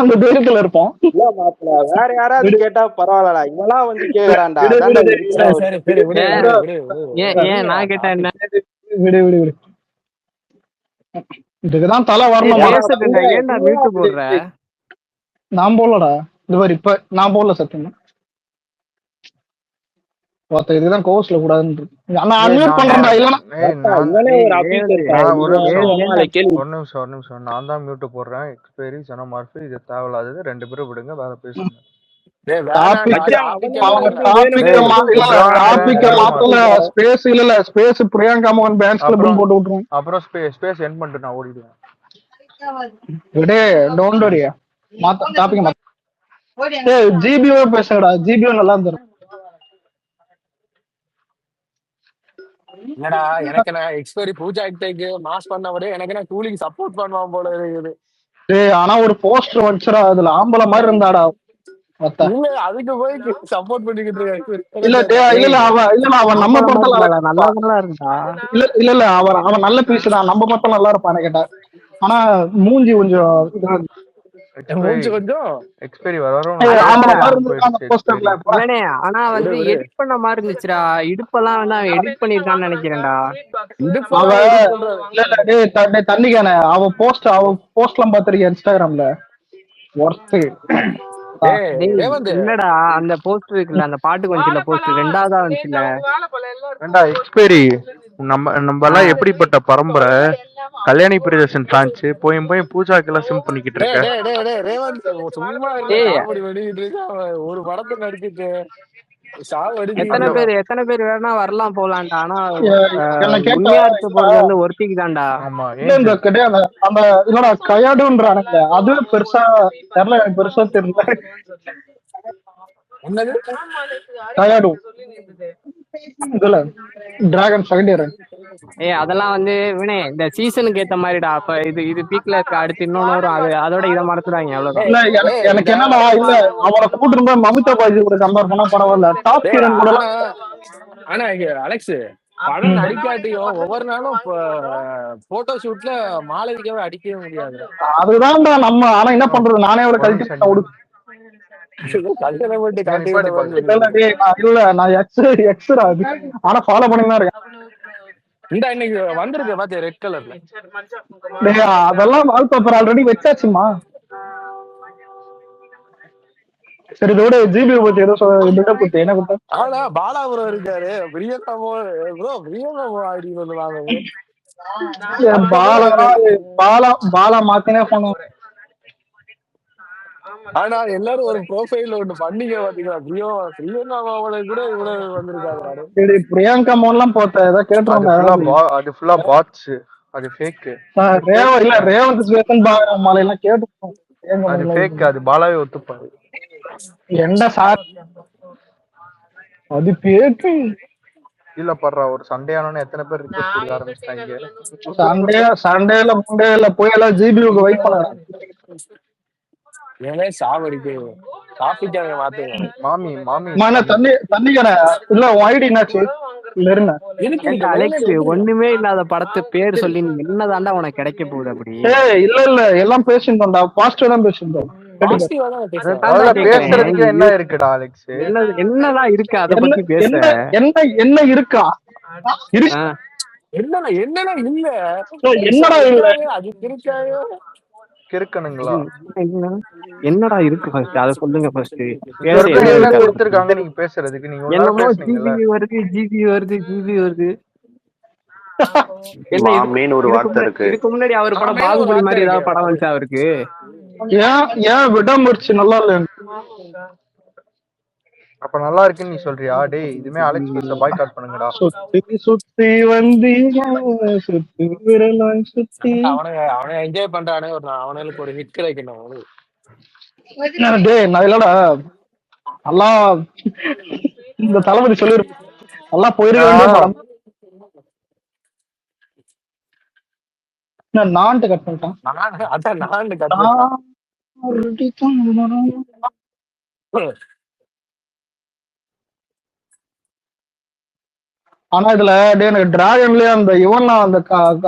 அந்த தைரியத்துல இருப்போம். இல்ல மாப்பிள, வேற யாராவது விடு கேட்டா பரவாயில்லடா, இவெல்லாம் வந்து கேக்குறான்டா, விடு அதான்டா விடு எரிச்சலா சரி வருது. சரி சரி விடு ஏன் விடு விடு விடு விடு ஏன் விடு ஏன் நான் கேட்டா என்ன? விடு விடு விடு. இதுக்குதான் தலை ஏய் வரணுமா? பேசட்டும்டா, ஏன்டா மியூட் போடுற? நான் போடலடா. இது மாதிரி இப்ப நான் போடல சத்தியமா. இதுதான் கோவஸ்ல கூடாதுன்னு நான் ஏய் அன்மியூட் நான் பண்றேன்டா. இல்லன்னா ஏப்பா, நான் இவனே ஏய் ஒரு ரேவந்த் அபிஷேக் நான் ஒரு இவன் நிமிஷம் சும்மா ஏன்டா கேள்வி. ஒரு நிமிஷம் நான் தான் மியூட் போடுறேன். எக்ஸ்பைரி ஜெனோமார்ஃப் இது தேவையில்லாதது. 2 பேரும் விடுங்க, வேற பேசுங்க. டேய் வேணாண்டா டாபிக் மச்சான், டாபிக் அவனுங்க அவங்க வந்து டாபிக் வேணும்னே டேய் எதுவும் இல்ல பேசுறானுங்க, ப்ரோன்றேன் டாபிக்க அதனால மாத்தல. ஜெனோமார்ஃப். ஸ்பேஸ் இல்ல ஸ்பேஸ் பிரியங்கா மோகன் பேன்ஸ் அப்புறம் கிளப்னு போட்டு விட்டுருவோம். அப்புறம் ஸ்பேஸ் என் பண்ணிட்டு நான் ஓடிடுவேன். விடே டோன்ட் வரி. மாத்த டாபிக் மாத்த. ஏய் ஜிபிஓ பேசுங்கடா. ஜிபிஓ நல்லா இருந்துரும். என்னடா எனக்கு நான் எக்ஸ்பைரி பூஜா கிட்டக்கு மாஸ் பண்ண விட எனக்கு நான் கூலிக்கு சப்போர்ட் பண்ணுவான் போல இருக்குது. டேய் ஆனா ஒரு போஸ்டர் வந்துச்சுடா, அதுல ஆம்பளை மாதிரி இருந்தாடா. மத்த இல்ல அதுக்கு போய் சப்போர்ட் பண்ணிக்கிட்டு இல்ல டே இருக்காரு. இல்ல ஏய் அவன் நம்ம ஆம்பளை மாதிரி படத்துல நல்லா இல்லடா, இருப்பா. நல்லா தான் இருக்குடா. இல்ல அவன் நல்ல பீஸ் தான். நம்ம மட்டும் நல்லா இருப்பான்னு கேட்டா. ஆனா மூஞ்சி கொஞ்சம் எக்ஸ்பைரி மூச்சு கொஞ்சம் எக்ஸ்பைரி வரும் ஆனா ஆம்பளை மாதிரி ஞாபகம் இருந்திருக்கா அந்த போயிடுச்சு. போஸ்டர்ல. எக்ஸ்பைரி இவனே ஆனா விடு வந்து விடு எடிட் பண்ண மாதிரி இருந்துச்சுடா. இடுப்பெல்லாம் வந்து அவன் எடிட் பண்ணிருக்கான்னு நினைக்கிறேன்டா. அவ இடுப்பெல்லாம் எடிட் பண்றாரு. தண்ணிக்கான அவ போஸ்ட்லாம் பாத்திருக்கேன் இன்ஸ்டாகிராம்ல. ஒர்த்து டேய் டேய் ரேவந்த் இல்லடா, அந்த போஸ்டர் இருக்குல்ல, அந்த பாட்டுக்கு வந்துச்சுல போஸ்டர், ரெண்டாவதா வந்துச்சுல. ஏண்டா எக்ஸ்பைரி நம்ம எல்லாம் எப்படிப்பட்ட பரம்பரை? கல்யாணி பிரியதர்ஷன் ஃபேன்ஸ் போய் பூஜாக்கெல்லாம் சிம் பண்ணிக்கிட்டு டேய் இருக்க. டேய் டேய் டேய் ரேவந்த் சும்மா இருக்க ஏய் காமெடி பண்ணிக்கிட்டு இருக்க. அவன் ஒரு படத்தை நடிச்சுட்டு சாவு எத்தனை அந்த அடிச்சுக்கிட்டு பேர் எத்தனை பேர் வேணா வரலாம் போலாம்டா. ஆனா என்ன கேட்டா உண்மையா இருக்க போறது வந்து ஒருத்திக்கு தான்டா. ஆமா இல்ல இந்த ஏஞ்சல் கிட்டே அந்த இல்லடா கயாடுன்றானுங்க. அதுவே பெருசா தெரியல, எனக்கு பெருசா தெரியல. என்னது. கயாடு இதுல டிராகன் செகண்ட் இயர். ஏய் அதெல்லாம் வந்து இவனே இந்த சீசனுக்கு ஏத்த மாதிரிடா. அப்ப இது இது பீக்ல இருக்க, அடுத்து இன்னொன்னு வரும், அது அதோட இதை மறந்துடுவாங்க, அவ்வளவுதான். இல்ல ஏய் எனக்கு இந்த என்னன்னா இல்ல அவனை கூட்டு இருந்தா மமிதா பாஜி கூட கம்பேர் பண்ணா பரவாயில்ல. டாப் டேய் ஹீரோன் கூட ஆனா ஆனா இங்க அலெக்ஸ் படம் நடிக்காட்டியும் ஒவ்வொரு நாளும் போட்டோ ஷூட்ல மாளவிகாவை அடிக்கவே முடியாது. அதுதான்டா நம்ம. ஆனா என்ன பண்றது, நானே அவளை ஒரு நிமிஷம் கழட்டி விடு. கல்யாணம் பண்ணி காட்டி விட்ட நிப்பாட்டி மாதிரி பாரு. இருக்குது. நான் எக்ஸ்ரா அது. ஆனா ஃபாலோ பண்ணி தான் இருக்கேன். இந்த இன்னைக்கு வந்திருக்கு பாத்தியா ரெட் கலர்ல. டேய், அதெல்லாம் வால்பேப்பர் ஆல்ரெடி வச்சாச்சுமா. சரி இதோட ஜிபி பத்தி ஏதோ பில்டப் கொடுத்து என்ன கொடுத்த? ஆனா பாலாபுரம் இருக்காரு பிரியங்கா ப்ரோ பிரியங்கா அப்படின்னு சொல்லுவாங்க bro. பாலா பாலா பாலா மாத்தினே போனோம். ஆனா எல்லாரும் ஒரு ப்ரோஃபைல் ஒண்ணு பண்ணீங்க பாத்தீங்களா? பிரியங்கா மாவளை கூட இவ்வளவு வந்திருக்காரு. சரி பிரியங்கா மோன்லாம் போத்த ஏதாவது அது கேட்டுருவாங்க. அது ஃபுல்லா பாட்ஸ். அது ஃபேக். இல்ல ரேவந்த் ஸ்வேதன் மாலை எல்லாம் கேட்டுருக்கோம். அது ஃபேக். அது பாலாவே ஒத்துப்பாரு. என்ன சார் அது பேக்கு இல்ல பண்றா. ஒரு சண்டே ஆனோன்னு எத்தனை பேர் ரிக்வெஸ்ட் கொடுக்க ஆரம்பிச்சிட்டாங்க. சண்டேல முண்டேல போய் எல்லாம் ஜிபிக்கு வெயிட் பண்ணலாம். ஏனே சாவடிக்கு டாபிக்காக மாத்துங்க. மாமி தண்ணி கடை இல்ல ஐடி என்னாச்சு இல்ல இருங்க. ஏன்டா அலெக்ஸ், ஒண்ணுமே இல்லாத படத்தை பேர் சொல்லி நீ என்னதாண்டா உனக்கு கிடைக்க போகுது? அப்படி இல்ல எல்லாம் பேசிருந்தோம்டா. பாசிட்டிவா தான் பேசிருந்தோம். பேசுறதுக்கு என்ன இருக்குடா அலெக்ஸ்? என்னதான் இருக்கு அதை பத்தி பேச? என்ன இருக்கா? என்னடா இல்ல என்னடா இல்ல அதுக்கு இருக்காங்க கிறுக்கனுங்களா? என்னடா இருக்கு ஃபர்ஸ்ட் அத சொல்லுங்க. ஃபர்ஸ்ட் என்ன கொடுத்திருக்காங்க நீங்க பேசுறதுக்கு? நீங்க என்னமோ ஜிபி வருது ஜிபி வருது ஜிபி வருது. மாமின்னு ஒரு வார்த்தை இருக்கு. இதுக்கு முன்னாடி அவர் படம் பாகுபலி மாதிரி ஏதாவது படம் வந்துச்சா அவருக்கு? ஏன் விடாமுயற்சி நல்லா இல்ல? அப்ப நல்லா இருக்குன்னு நீ சொல்றியா? டேய் இதுமே அலெக்ஸ் பேச பாய்காட் பண்ணுங்கடா. சுத்தி வந்தீங்க சுத்தி விரலாம் சுத்தி. அவனை என்ஜாய் பண்றானே அவனுக்கு ஒரு ஹிட் கிடைக்கணும். டேய் நான் இல்லடா நல்லா இந்த தளபதி சொல்லிருப்பேன் நல்லா போயிருக்க வேண்டிய படம். நான் கட் பண்ணிட்டேன். ஆனா இதுல எனக்கு டிராகன்லயே அந்த இவன்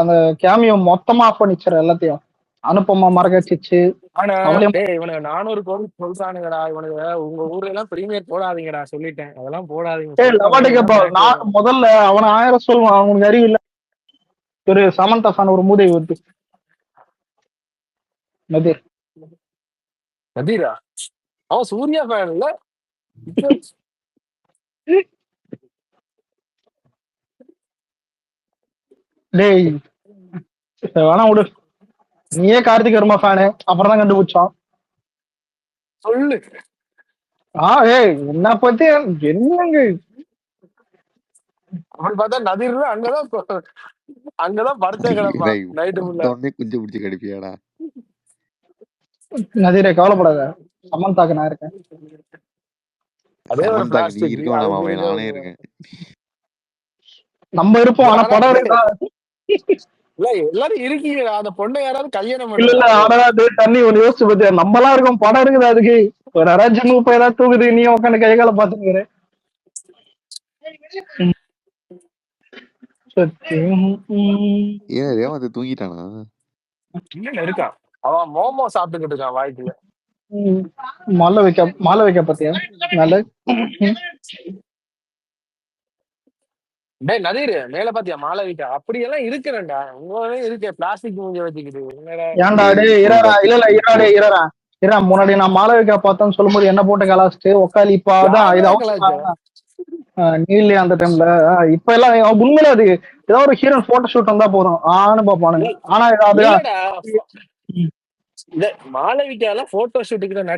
அந்த கேமியோ மொத்தமா ஆஃப் பண்ணிச்சிட எல்லாத்தையும். அனுப்பமா மரகச்சிச்சு ஆனா அவளையும் டேய் இவனுக்கு 400 கோடி சொல்றானுங்கடா. இவனுக்கு உங்க ஊர்ல எல்லாம் பிரீமியர் போடாதீங்கடா, சொல்லிட்டேன். அதெல்லாம் போடாதீங்க. லவாடிக்கு நான் முதல்ல அவனை 1000 சொல்லுவான். அவனுக்கு அறிவு இல்ல. ஒரு சமந்தா ஃபேன் ஒரு மூதை வருது நதீர். நதீரா அவன் சூர்யா ஃபேன் இல்ல. டேய் வேணா விடு, நீயே கார்த்திக் வர்மா ஃபேனு, அப்புறம் தான் கண்டுபிடிச்சான். சொல்லு. ஏய் என்ன பத்தி என்னங்க அப்படி பார்த்தா நதீர் அங்கதான் படுத்தே கிடப்பான் நைட்டு ஃபுல்லா. குஞ்சு பிடிச்சி கடிப்பியாடா. நதீரே கவலைப்படாத, சமந்தாக்கு நான் இருக்கேன். அதே ஒரு நீ பிளாஸ்டிக் இருக்க வேணாம், நானே இருக்கேன். நம்ம இருப்போம், ஆனா படம் இருக்கா இல்ல எல்லாரும் இருக்கீங்களா? அந்த பொண்ணை யாராவது கல்யாணம் இல்ல இல்ல பண்ணுங்க. ஆனா தண்ணி ஒண்ணு யோசிச்சு பத்தியா, நம்மளா இருக்கோம், படம் இருக்குது அதுக்கு. ஒரு யாராச்சும் இப்ப ஏதாவது தூக்குது, நீ உட்காந்து கை கால பாத்துக்கிற. ஏன் ரேவந்த் தூங்கிட்டானா? இருக்கான் அவன் மோமோ சாப்பிட்டுக்கிட்டு இருக்கான் வாய்க்குள்ள. மாலை வைக்க பத்தியா நல்ல. டேய் நதீர் மேல பாத்தியா மாலை வீட்டா? அப்படியெல்லாம் இருக்கிறேன்டா, உங்களே இருக்க பிளாஸ்டிக் மூஞ்ச வச்சுக்கிட்டு. ஏன்டா டே இரா இல்ல இல்ல இரா டே இரா முன்னாடி நான் மாளவிகா பார்த்தேன்னு சொல்லும்போது என்ன போட்டு கலாச்சிட்டு உக்காலி இப்ப அதான் இது நீ இல்லையா அந்த டைம்ல. இப்ப எல்லாம் உண்மையில அது ஏதாவது ஒரு ஹீரோன் போட்டோ ஷூட் வந்தா போதும் ஆனு பாப்பானுங்க. ஆனா மாளவிகாலாம் போட்டோ ஷூட்டுக்கு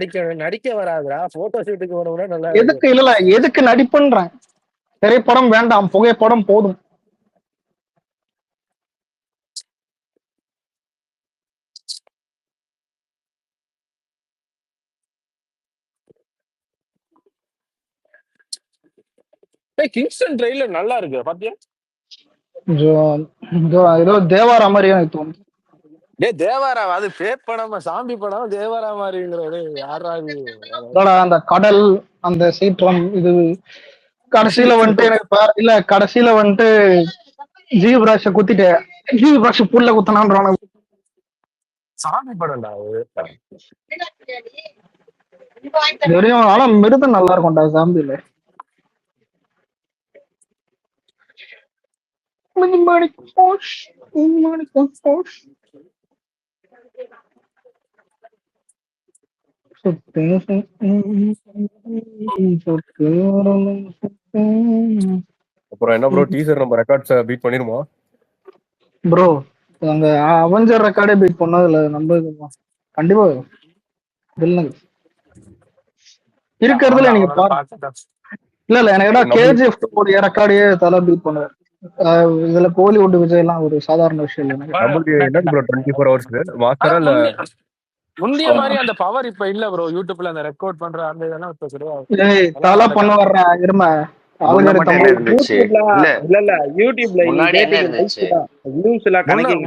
நடிக்க வராதுடா. போட்டோ ஷூட்டுக்கு வர நல்லா எதுக்கு இல்ல எதுக்கு நடிப்புன்றேன். திரைப்படம் வேண்டாம், புகைப்படம் போதும். கிங்ஸ்டன் ட்ரெயிலர் நல்லா இருக்கு பாத்தியா? ஏதோ தேவாரா மாதிரி எனக்கு தோணுது. தேவாரா அது பேர் படம், சாமி படம். தேவாரா மாதிரி யாராவது அந்த கடல் அந்த சீற்றம் இது கடைசியில வந்துட்டு எனக்கு இல்ல கடைசியில வந்துட்டு ஜீவராஷ குத்திட்டு ஜீவராஷ புல்ல குத்தனான்றான சாமி படம்டா. வெறும் ஆனா மிருதம் நல்லா இருக்கும்டா சாம்பியில. அப்புறம் என்ன ப்ரோ, டீசர் நம்ம ரெக்கார்ட்ஸ் பீட் பண்ணிருமா ப்ரோ? அந்த அவெஞ்சர் ரெக்கார்டே பீட் பண்ணதுல நம்ம கண்டிப்பா இருக்கிறதுல நீங்க பாருங்க. இல்ல எனக்கு கேஜிஎஃப் ரெக்கார்டையே தலை பீட் பண்ணுவார். இதுல கோலிவுட் விஜய் எல்லாம் ஒரு சாதாரண விஷயம் இல்லை. நம்மளுக்கு என்ன ப்ரோ 24 hours மாஸ்டரா இல்ல முந்திய மாதிரி அந்த பவர் இப்ப இல்ல ப்ரோ. யூடியூப்ல அந்த ரெக்கார்ட் பண்ற அந்த இதெல்லாம் இப்ப கிடையாது. தலை பண்ண வர்றேன் இரும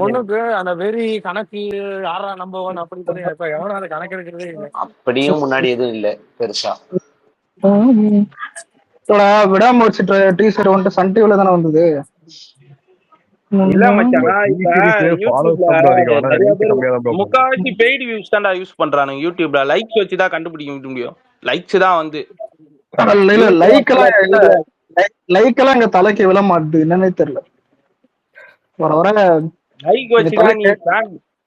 முன்னுக்கு அந்த வெறி கணக்கு யாரா நம்பர் 1 அப்படி இப்ப எவனும் அதை கணக்கு எடுக்கிறதே இல்லை. அப்படியும் முன்னாடி எதுவும் இல்ல பெருசா. விடாம வச்சுட்டு டீசர் வந்துட்டு சன் டிவில தானே வந்தது. இல்ல மச்சான், முக்காவாசி பெய்டு வியூஸ் தான்டா யூஸ் பண்றானுங்க யூடியூப்ல. லைக்ஸ் வச்சுதான் கண்டுபிடிக்க முடியும். லைக்ஸ் தான் வந்து லைக் எல்லாம் எங்க தலைக்கு விழ மாட்டுது, என்னன்னே தெரியல. வர வர லைக் வச்சுதான் நீ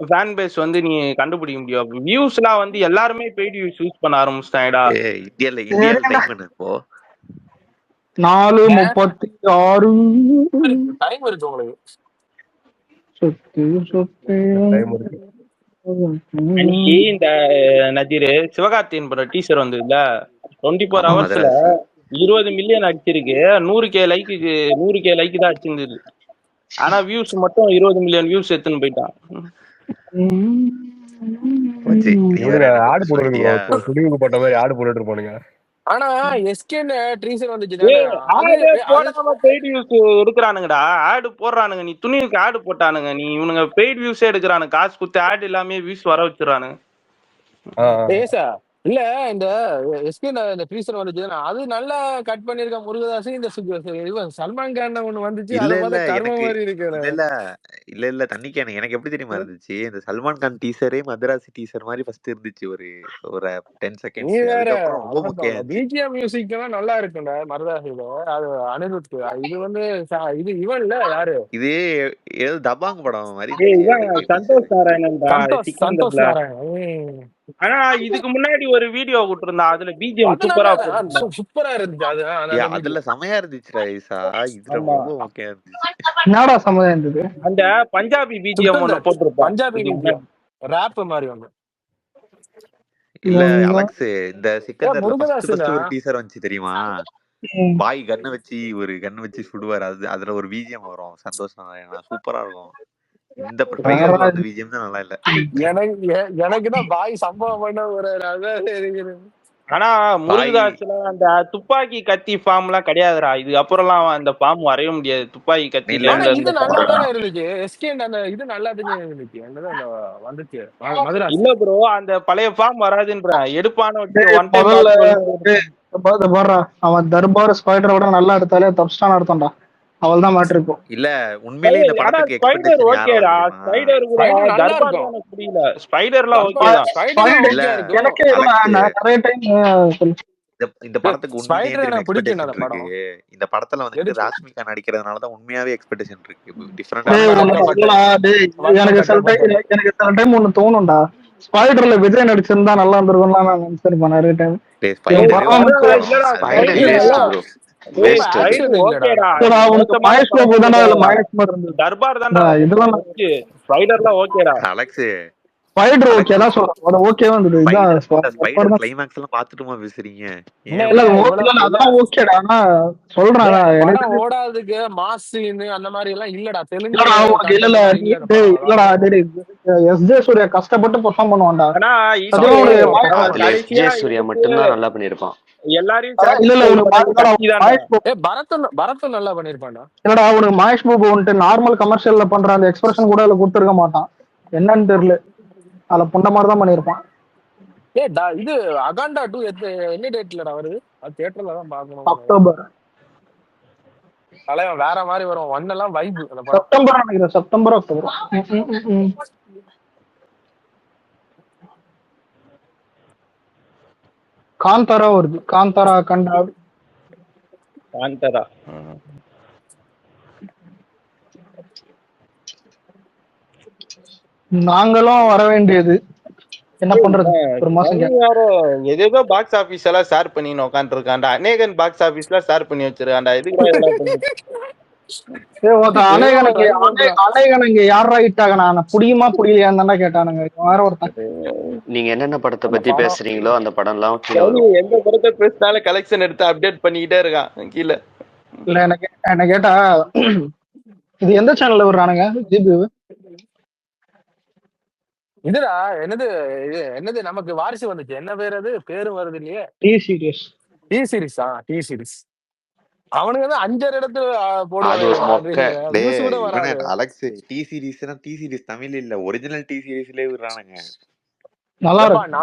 ஃபேன் பேஸ் வந்து நீ கண்டுபிடிக்க முடியும். வியூஸ்லாம் வந்து எல்லாருமே பெய்டு வியூஸ் யூஸ் பண்ண ஆரம்பிச்சிட்டாங்கடா. இந்தியால டைம் என்ன இப்போ? 4:36 டைம் இருக்கு உங்களுக்கு. இந்த நஜீர் சிவகார்த்தியின் படம் டீசர் வந்ததுல 24 ஹவர்ஸ்ல 20 மில்லியன் அடிச்சிருக்கு. 100K லைக் தான் அடிச்சிருந்தது. ஆனா வியூஸ் மட்டும் 20 மில்லியன் வியூஸ் எடுத்துன்னு போயிட்டான். ஆடு போடுறது சுடிவுக்கு போட்ட மாதிரி ஆடு போட்டுட்டு இருப்பானுங்க. ஆனா எஸ்கேல டீசர் வந்துச்சு, பெய்ட் வியூஸ் எடுக்கிறானுங்கடா. ஆடு போடுறானுங்க. நீ துணிவுக்கு ஆடு போட்டானுங்க. நீ இவனுங்க பெய்ட் வியூஸே எடுக்கிறானுங்க. காசு குத்து ஆடு எல்லாமே வியூஸ் வர வச்சுறானுங்க. இல்ல இந்த எஸ்கே இந்த ட்ரீசன் வந்துச்சு அது நல்லா கட் பண்ணிருக்க முருகதாஸ். இந்த இவன் சல்மான் கான் ஒண்ணு வந்துச்சு, இல்ல அதை இல்ல பார்த்தா கர்ம எனக்கு மாதிரி இருக்கு. இல்ல இல்ல இல்ல இல்ல தண்ணிக்கான எனக்கு எப்படி தெரியுமா இருந்துச்சு, இந்த சல்மான் கான் டீசரே மதராசி டீசர் மாதிரி ஃபர்ஸ்ட் இருந்துச்சு ஒரு ஒரு 10 நீ செகண்ட்ஸ். வேற அதுக்கப்புறம் ரொம்ப அதான் மொக்கையா இருந்துச்சு. பிஜிஎம் மியூசிக் எல்லாம் நல்லா இருக்கும்டா மருதாசில. அது அனிருத். இது வந்து இது இவன் இல்ல யாரு, இது ஏதோ தபாங் படம் மாதிரி ஏய் இருந்துச்சு இவன் எனக்கு டீசர். சந்தோஷ் நாராயணன்டா சந்தோஷ் சிக்கந்தர்ல. நாராயணன். ஆனா இதுக்கு முன்னாடி ஒரு வீடியோ விட்டுருந்தான், அதுல பிஜிஎம் அது சூப்பரா போட்டுருந்தான். சூப்பரா இருந்துச்சு அது அந்த வீடியோ. அதுல செமையா இருந்துச்சுடா ஈசா, இதுல ஆமா, ரொம்ப மொக்கையா இருந்துச்சு. என்னடா சம்மதம் இருந்தது? அந்த பஞ்சாபி பிஜிஎம் ஒண்ணு சுக்கந்தர் போட்டிருப்பான் பஞ்சாபி இதுக்கு பிஜிஎம் முன்னாடி. ராப் மாதிரி வந்து. இல்ல இவங்க அலெக்ஸ், இந்த சிக்கந்தர்ல ஃபர்ஸ்ட் முருகதாஸ்னா ஒரு டீசர் வந்துச்சு தெரியுமா, பாய் கண்ணை வச்சு ஒரு கண்ணை வச்சு சுடுவார், அதுல ஒரு பிஜிஎம் வரும் சந்தோஷ் நாராயணா, சூப்பரா இருக்கும். இந்த ட்ரெய்லர்ல வேற வந்த பிஜிஎம் தான் நல்லா இல்ல. எனக்கு தான் பாய் சம்பவம் பண்ண ஒரு அதான் இருக்குது. ஆனா பாய் முருகதாஸ்ல அந்த துப்பாக்கி கத்தி ஃபார்ம் எல்லாம் கிடையாதுடா. இது அப்புறம்லாம் அந்த ஃபார்ம் வரைய முடியாது. துப்பாக்கி கத்தி இல்ல ஆனா டைம்ல இது இருந்த நல்லா ஃபார்ம். தானே இருந்துச்சு. எஸ்கே அந்த இது நல்லா தானே இருந்துச்சு. என்னதான் அந்த வந்துச்சு மதுராஸ். இல்ல ப்ரோ, அந்த பழைய ஃபார்ம் வராதுன்ற எடுப்பான வச்சு டேய், ஒன் டைம் முதல்ல பாஸ். டேய், இந்த பாருடா, அவன் தர்பார் ஸ்பைடரை விட நல்லா எடுத்தாலே தப்ஸ்டான் எடுத்தான்டா. அவள் தான் மேட்ரு இருக்கும். இல்ல உண்மையிலேயே இந்த ஆனா படத்துக்கு ஸ்பைடர் எக்ஸ்பெக்டேஷன் ஓகேடா, யாரெல்லாம் தெரியுமா, ஸ்பைடர் கூட ஸ்பைடர் நல்லா தர்பார் இருக்கும். தான் எனக்கு புரியல. ஸ்பைடர்லாம் ஓகே தான். ஸ்பைடர் இல்ல ஓகே இருக்கும். எனக்கு அலெக்ஸ், நிறைய டைம் இந்த படத்துக்கு உண்மையிலேயே ஸ்பைடர் தெரியுமா எனக்கு பிடிக்கும் எக்ஸ்பெக்டேஷன் அந்த இருக்கு. படம். இந்த படத்துல வந்துட்டு எதுக்கு ராஷ்மிகா நடிக்கிறதுனாலதான் உண்மையாவே எக்ஸ்பெக்டேஷன் இருக்கு. டிஃபரெண்டா டேய், இருக்கும். ஒண்ணு வன்மப்பட்டு சொல்லலாம். டேய், எனக்கு சில டைம் வன்மப்பட்டு எனக்கு சில டைம் ஒண்ணு தோணும்டா, ஸ்பைடர்ல விஜய் நடிச்சிருந்தா நல்லா இருந்திருக்கும்லாம் நான் நினைச்சிருப்பேன் நிறைய டைம். டேய் இவன் ஸ்பைடரே ஒரு பராமரிச்சு படம், இல்லடா அது ஸ்பைடர் இல்ல வேஸ்ட் ஸ்பைடர் ப்ரோ, ரொம்ப வேஸ்ட் அது. ஆக்ஷன் இல்லடா. ஓகேடா, இல்லடா, உனக்கு மோசமான மகேஷ் படம் பாபு தானே அதுல இல்லடா. மகேஷ் மாதிரி இருந்தது. தர்பார் தான்டா இதெல்லாம் ஸ்பைடர்லாம் ஓகேடா. அலெக்ஸ் ஸ்பைடர் ஓகே அலெக்ஸ் தான் சொல்றேன், அது ஓகே வந்தது. இதான் ஸ்பைடர் தர்பார் தான். கிளைமேக்ஸ் எல்லாம் பாத்துட்டுமா பேசுறீங்க? இல்ல ஏன் இல்ல இல்ல அப்படி? ஓகே, இல்ல அதெல்லாம் ஓகேடா. ஆனா சொல்றேன் எனக்கு படம் ஓடாததுக்கு மாஸ் சீன் அந்த மாதிரி எல்லாம் இல்லடா. தெலுங்கு இல்லடா உனக்கு இல்ல கண்டென்ட் மாதிரி இல்ல டேய், படம். இல்லடா எஸ்ஜே சூர்யா கஷ்டப்பட்டு பெர்ஃபார்ம் பண்ணுவான்டா. ஆனா சத்தியமா உனக்கு அதுல எஸ்ஜே சூர்யா மட்டும்தான் நல்லா பண்ணிருப்பான். எல்லாரையும் இல்ல இல்ல உனக்கு மகேஷ் பாபு பரத்தும் நல்லா பண்ணிருப்பான்டா. இல்லடா, உனக்கு மகேஷ் பாபு வந்துட்டு நார்மல் கமர்ஷியல்ல பண்ற அந்த எக்ஸ்பிரஷன் கூட அதுல கொடுத்துருக்க மாட்டான். என்னன்னு தெரியல, அதுல புண்ட மாதிரி தான் பண்ணிருப்பான். இது அகாண்டா 2 என்ன டேட்லடா வருது? அது தியேட்டர்ல தான் பார்க்கணும். அக்டோபர் தலைவன் வேற மாதிரி வரும். ஒன்னெல்லாம் வைப் அந்த படம். செப்டம்பர் நினைக்கிறேன், செப்டம்பர் அக்டோபர். காந்தாரா வருது, காந்தாரா கண்டா. காந்தரா நாங்களும் வர வேண்டியது, என்ன பண்றது, ஒரு மாசம் ஏதோ பாக்ஸ் ஆபீஸ் எல்லாம் ஷேர் பண்ணி உட்காந்து இருக்காண்டா. அநேகன் பாக்ஸ் ஆபீஸ்ல ஷேர் பண்ணி வச்சிருக்காண்டா. அநேகனுக்கு யாரா இட்டாங்க புடியுமா புடியலையான்னு தானே கேட்டானுங்க. வேற ஒருத்தன், நீங்க என்னென்ன படத்தை பத்தி பேசுறீங்களோ அந்த படம் எல்லாம் எந்த படத்தை பேசினாலும் கலெக்ஷன் எடுத்து அப்டேட் பண்ணிக்கிட்டே இருக்கான் கீழே. இல்ல எனக்கு என்ன கேட்டா, இது எந்த சேனல்ல விடுறானுங்க ஜிபி? இதுடா என்னது நமக்கு வாரிசு வந்துச்சு. என்ன பேர் அது? பேரும் வருது இல்லையே. D series. டி சீரிஸ் அவனுக்கு வந்து 5 இடத்துல அலெக்ஸ். டி சீரிஸ் தமிழ் இல்ல, ஒரிஜினல் டி சீரிஸ்லயே விடுறானுங்க. நல்லா இருக்கும்.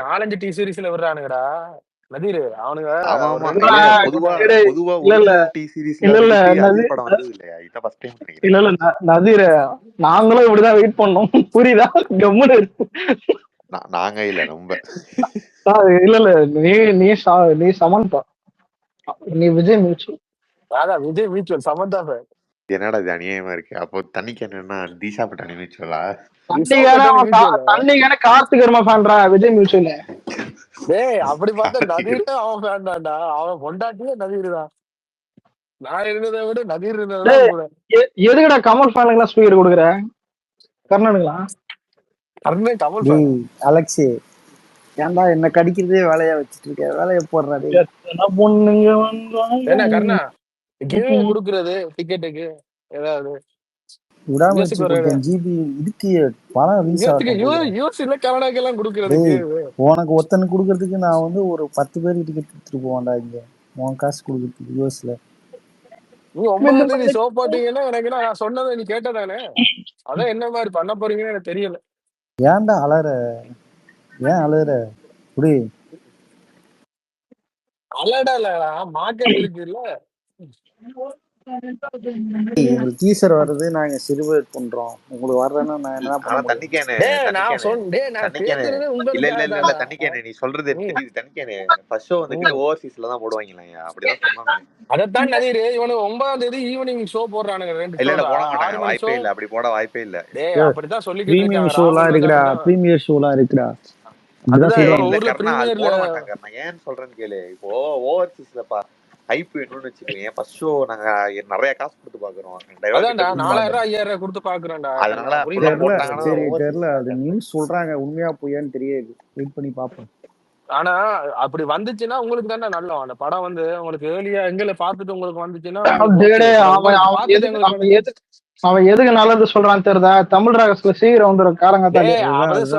4-5 டி சீரிஸ்ல விடுறானுங்கடா நதீர். அவனுங்க இல்ல நதீர், நாங்களும் இப்படிதான் வெயிட் பண்ணோம், புரியுதா? கம்முனு நாங்க இல்ல ரொம்ப இல்ல நீ சமந்தா, நீ விஜய் மியூச்சுவல். அதான் விஜய் மியூச்சுவல், சமந்தா பேர். என்னடா இது அநியாயமா இருக்கு. அப்போ தண்ணிக்கு என்னன்னா தீஷா பட்டாணி மியூச்சுவலா? தண்ணிக்கான கார்த்திகர்மா ஃபேன்ரா விஜய் மியூச்சுவல். டேய் அப்படி பார்த்தா நதீர் அவன் ஃபேன் தான்டா. அவன் பொண்டாட்டியே நதீர் தான். நான் இருந்ததை விட நதீர் இருந்தது. எதுக்குடா கமல் ஃபேனுக்குலாம் ஸ்பீக்கர் கொடுக்குற? கர்ணனுங்களா? கமல் ஃபேன். அலெக்ஸ் ஏன்டா என்ன கடிக்கிறதே வேலையா வச்சிட்டு இருக்க? வேலையை போடுறாரு. பொண்ணுங்க என்ன கர்ணா கிவ்வே குடுக்குறது டிக்கெட்டுக்கு ஏதாவது ஜிபி இதுக்கு பணம் ரீச் கனடாக்கெல்லாம் குடுக்குறதுக்கு. உனக்கு ஒருத்தனுக்கு குடுக்கறதுக்கு நான் வந்து ஒரு 10 பேருக்கு டிக்கெட் கொடுத்துட்டு போவான்டா. இங்க உன் காசு கொடுக்குறதுக்கு யூஎஸ்ல நீ 9ஆம் தேதி ஷோ போட்டீங்கன்னா எனக்கு நான் சொன்னதை நீ கேட்டதானே. அதான் என்ன மாதிரி பண்ண போறீங்கன்னு எனக்கு தெரியல. ஏன்டா அலற? ஏன் அலற? இப்படி அலடா இல்லடா மார்க்கெட் இருக்கு இல்ல. எங்களுக்கு டீசர் வருது, நாங்க செலிப்ரேட் பண்றோம். உங்களுக்கு வரலன்னா நான் என்ன பண்ண ஆனா முடியும்? தண்ணிக்கேனு நான் தண்ணிக்கேனு பேசுறது இல்ல உங்களுக்காக இல்ல இல்ல தான்டா. தண்ணிக்கேனு நீ சொல்றது எனக்கு தெரியுது. தண்ணிக்கேனு ஃபர்ஸ்ட் ஷோ வந்துகிட்டு ஓவர்சீஸ்ல தான் போடுவாங்களா? அப்படிதான் சொன்னானுங்க. அதைத்தான் நதிரு இவனுக்கு 9ஆம் தேதி ஈவினிங் ஷோ போடுறானுங்க 2 இல்ல இல்ல ஷோடா. போட 6 மாட்டாங்க, மணி ஷோ. வாய்ப்பே இல்ல. அப்படி போட வாய்ப்பே இல்ல. அப்படித்தான் சொல்லிக்கிட்டு பிரீமியம் இருக்காங்க. ஷோலாம் ராகுல் இருக்குடா, கொஞ்சம் பிரீமியர் ஷோலாம் இருக்குடா. அப்படிதான் அதுதான் இல்ல ஊர்ல கர்ணா அது பிரீமியர்ல போட மாட்டாங்க கர்ணா. ஏன்னு சொல்றேன்னு கேளு. இப்போ ஓவர்சீஸ்ல ஹைப் வேணும்னு வச்சுக்கோங்க. ஃபர்ஸ்ட் ஷோ நாங்க நிறைய காசு கொடுத்து பாக்குறோம். 2000 கிட்ட அதான்டா கொடுத்து 4000 பாக்குறோம். 5000 கொடுத்து பாக்குறேன்டா. அதனால புரியுதா? அப்படிலாம் போட்டாங்கன்னா சரி தெரியல, ஓவர்சீஸ்ல அது நியூஸ் சொல்றாங்க, உண்மையா பொய்யான்னு தெரியாது. வெயிட் பண்ணி பார்ப்போம். ஆனா அப்படி வந்துச்சுன்னா உங்களுக்கு தானே நல்ல அந்த படம் வந்து உங்களுக்கு ஏர்லியா எங்களை பார்த்துட்டு உங்களுக்கு வந்துச்சுன்னா டேடே, உங்களுக்கு பார்த்துட்டு எங்களுக்கு வந்து அவன் எதுக்கு நல்லது சொல்றான்னு தெரியுதா? தமிழ் ராகத்துல சீக்கிரம் வந்துடும் காலங்கத்தாலே.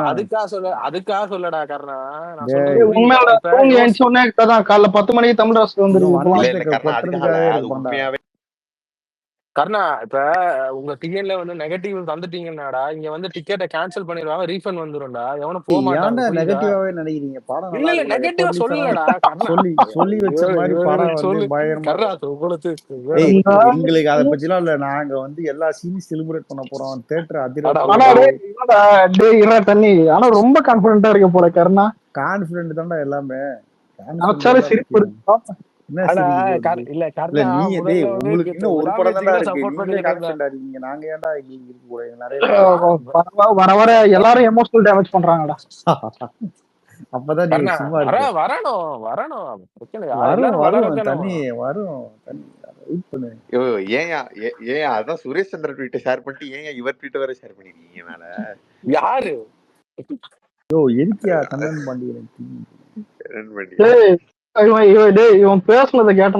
அதுக்காக சொல்லடா கர்ணா. நான் டேய், சொல்றது உண்மையோட தூங்கி எழுந்துச்சு உடனே தான் காலைல 10 மணிக்கு தமிழ் ராகத்துல வந்துருக்கு இல்ல இப்பெல்லாம். இல்ல கர்ணா அதுக்காக இல்ல. அது உண்மையாவே கர்ணா இப்ப உங்க டிக்கெட்ல வந்து நெகட்டிவ் தந்துட்டீங்கன்னாடா இங்க வந்து டிக்கெட்டை கேன்சல் பண்ணிடுவாங்க, ரீஃபண்ட் வந்துரும்டா. எவனும் போக மாட்டாங்க. ஏன்டா புரியுதா? நெகட்டிவாவே நினைக்கிறீங்க? படம் இல்ல நல்லா இல்ல இருக்குல்ல, நெகட்டிவா எப்ப சொல்லலடா கர்ணா. சொல்லி வச்ச மாதிரி படம் வந்து சொல்லு பயங்கரமா கர்ணா. இருக்கும். உங்களுக்கு ஏய், எங்களுக்கு அதை பத்திலாம் இல்ல. நாங்க வந்து எல்லா சீனும் செலிப்ரேட் பண்ண போறோம். தியேட்டர் அதிர ஆனா போகுது. தண்ணி ஆனா ரொம்ப கான்பிடண்டா இருக்க போல கருணா. கான்பிடன்ட் தான்டா எல்லாமே. நினைச்சாலே சிரிப்பு இருக்கு. என்ன சிரிப்பு? இல்ல இல்ல நீ டேய், முதல்ல வந்து உங்களுக்கு இன்னும் ஒரு படம் தான்டா இருக்கு. சப்போர்ட் நீங்களே பண்ணிக்கிட்டு இருந்தேன். கான்பிடன்டா இருக்கீங்க. நாங்க ஏன்டா எங்களுக்கு இருக்க கூடாது? நிறைய படம் வர வர எல்லாரும் எமோஷனல் டேமேஜ் பண்றாங்கடா. அப்பதான் நீ சும்மா இருக்க. வரணும் வரும் தண்ணி வரும். வெயிட் பண்ணு. ஏன் அதான் சுரேஷ் சந்திர ட்வீட்டை ஷேர் பண்ணிட்டு ஏன் இவர் ட்வீட்டை வேற ஷேர் பண்ணிருக்கீங்க மேல? யாரு எதுக்கியா கண்ணன் பாண்டியன்? இவன் பேசுனதை கேட்டா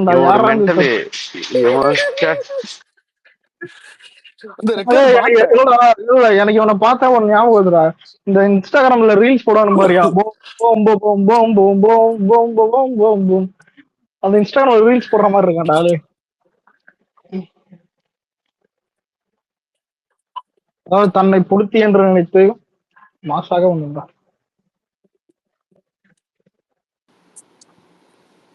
எனக்கு இவனை பார்த்தா ஒரு ஞாபகம் வருதுடா. இந்த இன்ஸ்டாகிராம்ல ரீல்ஸ் போடணும் பாரியா, அந்த இன்ஸ்டாகிராம்ல ரீல்ஸ் போடுற மாதிரி இருக்கான்டா அது. அதாவது தன்னை பொருத்தி என்று நினைத்து மாசாக ஒண்ணுடா.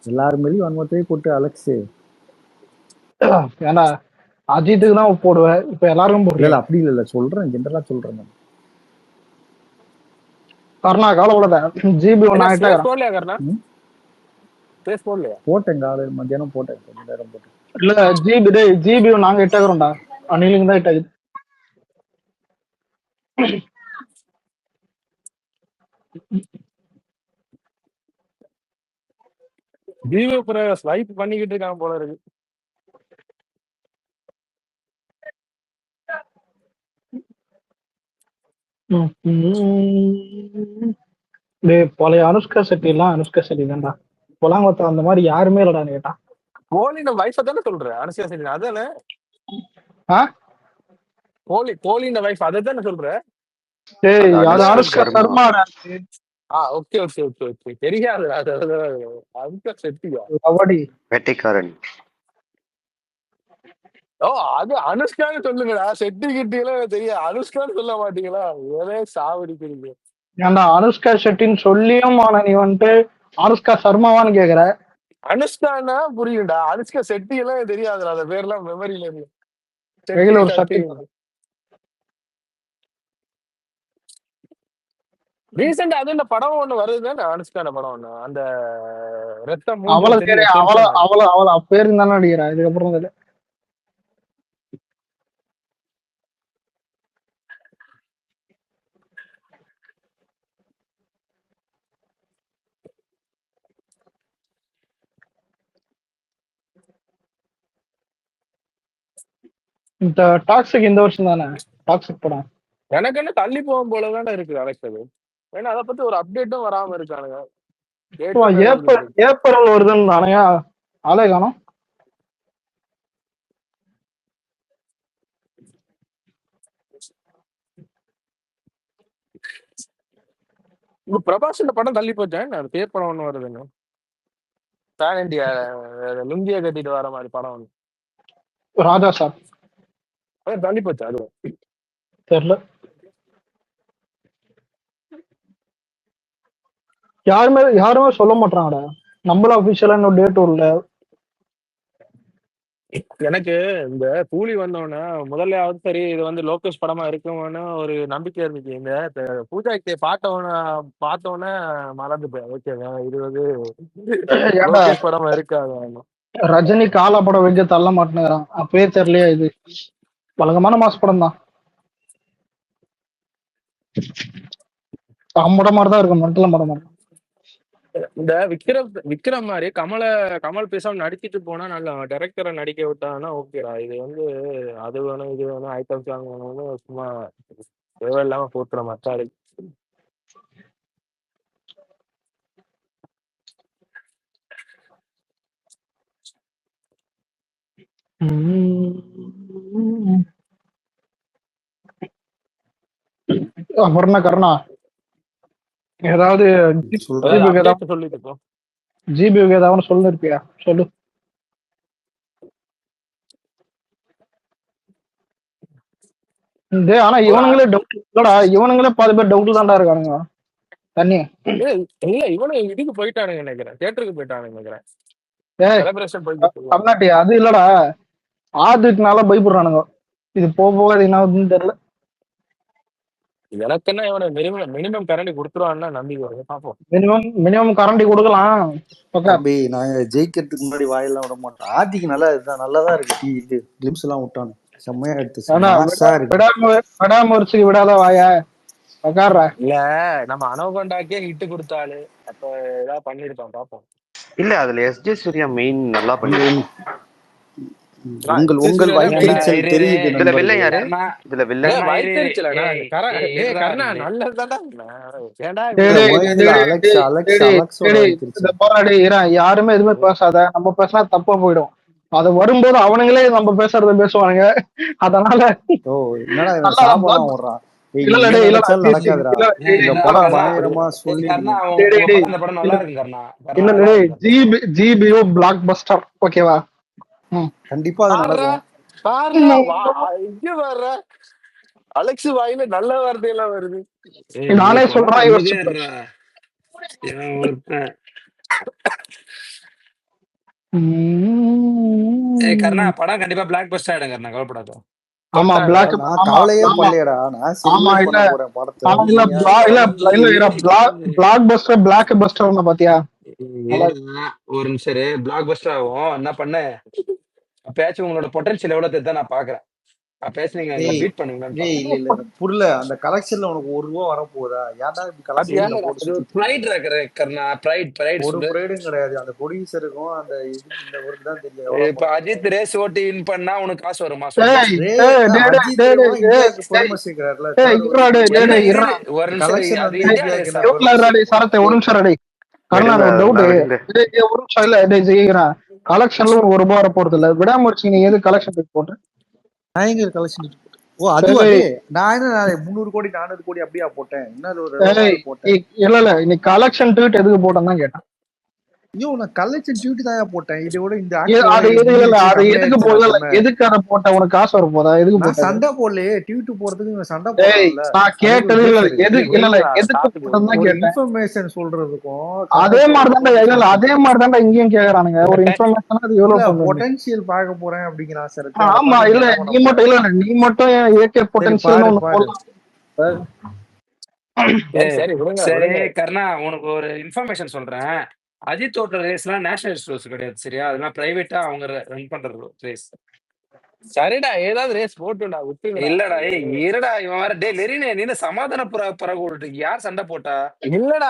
எல்லாருமே வன்மத்தையும் போட்டு அலெக்ஸ். ஏன்னா அஜித்துக்கு தான் போடுவேன், இப்ப எல்லாருக்கும் போடுறேன். அப்படி இல்ல சொல்றேன், ஜென்ரலா சொல்றேன். கர்ணா கவலைப்படாத. ஜிபி போட்டேன், காலையில் மத்தியானம் போட்டேன், கொஞ்ச நேரம் போட்டேன். இல்ல ஜிபி நாங்க இட்டாக்குறோம்டா. அணிலுங்க தான் இட்டாக்குது. ஸ்வைப் பண்ணிக்கிட்டு இருக்கான் போல இருக்கு. பழைய அனுஷ்கா செட்டி எல்லாம் அனுஷ்கா செட்டி தான்டா. பொலாங்கொத்த அந்த மாதிரி யாருமே இல்லடான்னு கேட்டான். கோலின வைஃப் தானே சொல்ற? அனுஷ்கா செட்டி அதானே? கோலின வைஃப் அதை தானே சொல்ற? Anushka Sharma. Okay okay okay okay தெரியாது. அனுஷ்கா செட்டியா? வேட்டைக்காரன். அது அனுஷ்கான்னு சொல்லுங்கடா. செட்டி கிட்டி எல்லாம் தெரியாது, அனுஷ்கான்னு சொல்ல மாட்டீங்களா? ஒரே சாவடிக்கிறீங்க. ஏன்டா அனுஷ்கா செட்டின்னு சொல்லியும் நீ வந்துட்டு அனுஷ்கா சர்மாவான்னு கேக்குற? அனுஷ்கான்னா புரியுண்டா, அனுஷ்கா செட்டி எல்லாம் தெரியாதுடா. அந்த பேர்லாம் மெமரியில இருக்கு. ரீசெண்டா அது இந்த படம் ஒண்ணு வருதுதானே, அனுஷ்கான படம் ஒண்ணு, அந்த ரத்தம் அவள பேரு தானே நடிக்கிறா. இதுக்கப்புறம் இந்த டாக்ஸிக் இந்த வருஷம் தானே டாக்ஸிக் படம். எனக்கு என்ன தள்ளி போகும் போலதானே இருக்கு அலெக்ஸ் அது. ஏன்னா அதை பத்தி ஒரு அப்டேட்டும் வராம இருக்கானுங்க. ஏப்ரல் வருதுன்னு தானே ஆளே காணோம். இப்ப பிரபாஸ் இந்த படம் தள்ளி போச்சேன். அது பேர் படம் ஒண்ணு வருதுன்னு, பேன் இண்டியா லுங்கியா கட்டிட்டு வர மாதிரி படம் ஒண்ணு, ராஜா சார். தள்ளி போச்சு. அது தெரியல. யாருமே சொல்ல மாட்டாங்கடா. நம்மள அபிஷியலா இன்னும் டேட் இல்ல. எனக்கு இந்த கூலி வந்தோடனே முதல்லையாவது சரி இது வந்து லோகேஷ் படமா இருக்கும்னு ஒரு நம்பிக்கை இருந்துச்சு. இந்த பூஜா பார்த்தோன்னே மறந்து போய் ஓகேவா இது வந்து ஏன்டா லோகேஷ் படமா இருக்காது. ரஜினி காலா படம் வைக்க தள்ள மாட்டேங்கிறான். அப்பயே தெரியலையா இது வழக்கமான மாச படம் தான். அம்மட மாதிரிதான் இருக்கும். மென்டல மடம் மாதிரி. இந்த விக்ரம் மாதிரி கமல் பேசாம நடிச்சிட்டு போனா நல்ல டைரக்டரை நடிக்க விட்டாங்கன்னா ஓகேடா. இது வந்து அது வேணும் இது வேணும் ஐட்டம் சாங் வேணும்னு சும்மா தேவையில்லாம போட்டுற மச்சாடி. அப்புறம் கருணா ஏதாவது சொல்லிட்டு போ. ஜிபிக்கு ஏதாவது சொல்லிருப்பியா? சொல்லு. ஆனா இவனுங்களே டவுட் இல்லடா. இவனுங்களே பாதி பேர் டவுட் தான்டா இருக்கானுங்க. தண்ணி இல்ல இவனு இதுக்கு போயிட்டானுங்க நினைக்கிறேன். தியேட்டருக்கு போயிட்டானுங்க நினைக்கிறேன். தமிழ்நாட்டு அது இல்லடா. ஆதிக்குனால பயப்படுறானுங்க. இது போக அது என்ன தெரியல. எனக்கு என்ன இவனை மினிமம் கரண்டி கொடுத்துருவான்னு நம்பிக்கை வருது. பாப்போம். மினிமம் கரண்டி கொடுக்கலாம். தம்பி நாங்க ஜெயிக்கிறதுக்கு முன்னாடி வாயெல்லாம் விட மாட்டோம். ஆதிக்கு நல்லாதான் இருக்கு. இது கிளிம்ஸ் எல்லாம் விட்டானு செம்மையா எடுத்து விடாமரிச்சுக்கு விடாத வாயா உக்காடுறா. இல்ல நம்ம அனோகண்டாக்கே ஹிட் கொடுத்தாலு அப்ப ஏதாவது பண்ணிருப்பான். பாப்போம். இல்ல அதுல எஸ்ஜே சூர்யா மெயின் நல்லா பண்ணி. உங்கள் வைத்தறிச்சல் தெரியுது. இதுல வில்லன் யாரு? இதுல வில்லன் யாருமே எதுவுமே பேசாத. நம்ம பேசினா தப்பா போயிடும். அது வரும்போது அவனுங்களே நம்ம பேசுறத பேசுவானுங்க. அதனால ஜிபிஓ பிளாக் பஸ்டர் ஓகேவா? கண்டிப்பா அலெக்ஸ் வாயில நல்ல வார்த்தையெல்லாம் வருது. நானே சொல்றேன். கர்ணா படம் கண்டிப்பா பிளாக் பஸ்டர் ஆயிடும் கர்ணா, கவலைப்படாத. ஆமா பிளாக் கவலையே பண்ணலையடா. நான் செலிப்ரேட் பண்ண போறேன் படத்தை. பிளாக் பஸ்டர் பிளாக் பஸ்டர் பாத்தியா? ஒரு நிமிஷம் பிளாக் பஸ்டர் ஆகும். என்ன பண்ண அப்பயாச்சும் உங்களோட பொட்டன்ஷியல் எவ்வளவு தெரியுதா நான் பாக்குறேன். அப்பயாச்சும் நீங்க பீட் பண்ணுவீங்க. புரியல. அந்த கலெக்ஷன்ல உனக்கு ₹1 வரப்போகுதா? ஏன்டா கலெக்ஷன்ல போட்டு பிரைட் ரக்கற கர்ணா பிரைட் ஒரு பிரைடும் கிடையாது. அந்த ப்ரொடியூசருக்கும் அந்த இதுக்கு இந்த ஒர்க் தான் தெரியும். இப்ப அஜித் ரேஸ் ஓட்டி வின் பண்ணா உனக்கு காசு வருமா? கலெக்ஷன்ல ₹1 வர போறது இல்ல. விடாமரிச்சு நீ எது கலெக்ஷன் போட்டு கலெக்ஷன்? ஓ அதுவா? நான் என்ன 300 கோடி 400 கோடி அப்படியா போட்டேன்? இல்ல நீ கலெக்ஷன் ட்வீட் எதுக்கு போட்டேன்னு தான் கேட்டேன். ஐயோ நான் கலெக்ஷன் ட்வீட் தான் போட்டேன். இதோட இந்த எதுக்கு போடல? எதுக்கு அதை போட்ட? உனக்கு காசு வர போதா? எதுக்கு போட்ட? சண்டை போடலையே. ட்வீட் போறதுக்கு சண்டை போடல. நான் கேட்டது எதுக்கு போட்டேன்னு தான் கேட்டேன். இன்ஃபர்மேஷன் சொல்றதுக்கும் அதே மாதிரிதான்டா இங்கேயும் கேக்குறானுங்க. ஒரு இன்ஃபர்மேஷன் அது எவ்வளவு பொட்டன்ஷியல் பார்க்க போறேன் அப்படிங்கிறான் சார். ஆமா இல்ல நீ மட்டும் ஏகே பொட்டன்ஷியல் சரி கர்ணா உனக்கு ஒரு இன்ஃபர்மேஷன் சொல்றேன். அஜித்தோட ரேஸ்லாம் நேஷனல் ரேஸ் கிடையாது சரியா? அதெல்லாம் பிரைவேட்டா அவங்க ரன் பண்ற ரேஸ். சரிடா ஏதாவது ரேஸ் போட்டுடா. இல்லடா இருடா இவன் வேற டே லெரினே நீ சமாதான பறகு விட்டு யார் சண்டை போட்டா? இல்லடா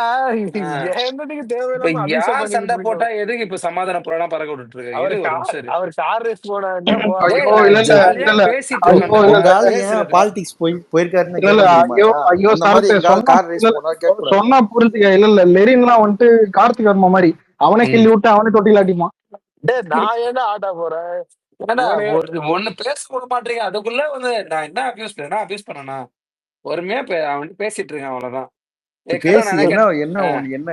யார் சண்டை போட்டா எதுக்கு இப்ப சமாதான புறா பறக்க விட்டுட்டு இருக்க? அவர் கார் ரேஸ் போட பாலிடிக்ஸ் போயிருக்காருன்னு சொன்னா புரிஞ்சுக்க. இல்ல லெரின்லாம் வந்துட்டு கார்த்திக் வர்மா மாதிரி அவனை கிள்ளி விட்டு அவனை தொட்டில் அடிப்பான். நான் ஏன்னா ஆட்டா போறேன் ஒண்ணு பேச விட மாட்டீங்க. அதுக்குள்ள வந்து நான் என்ன அபியூஸ் பண்ணனா ஒருமையா அவன் பேசிட்டு இருக்கேன் அவ்வளவுதான்.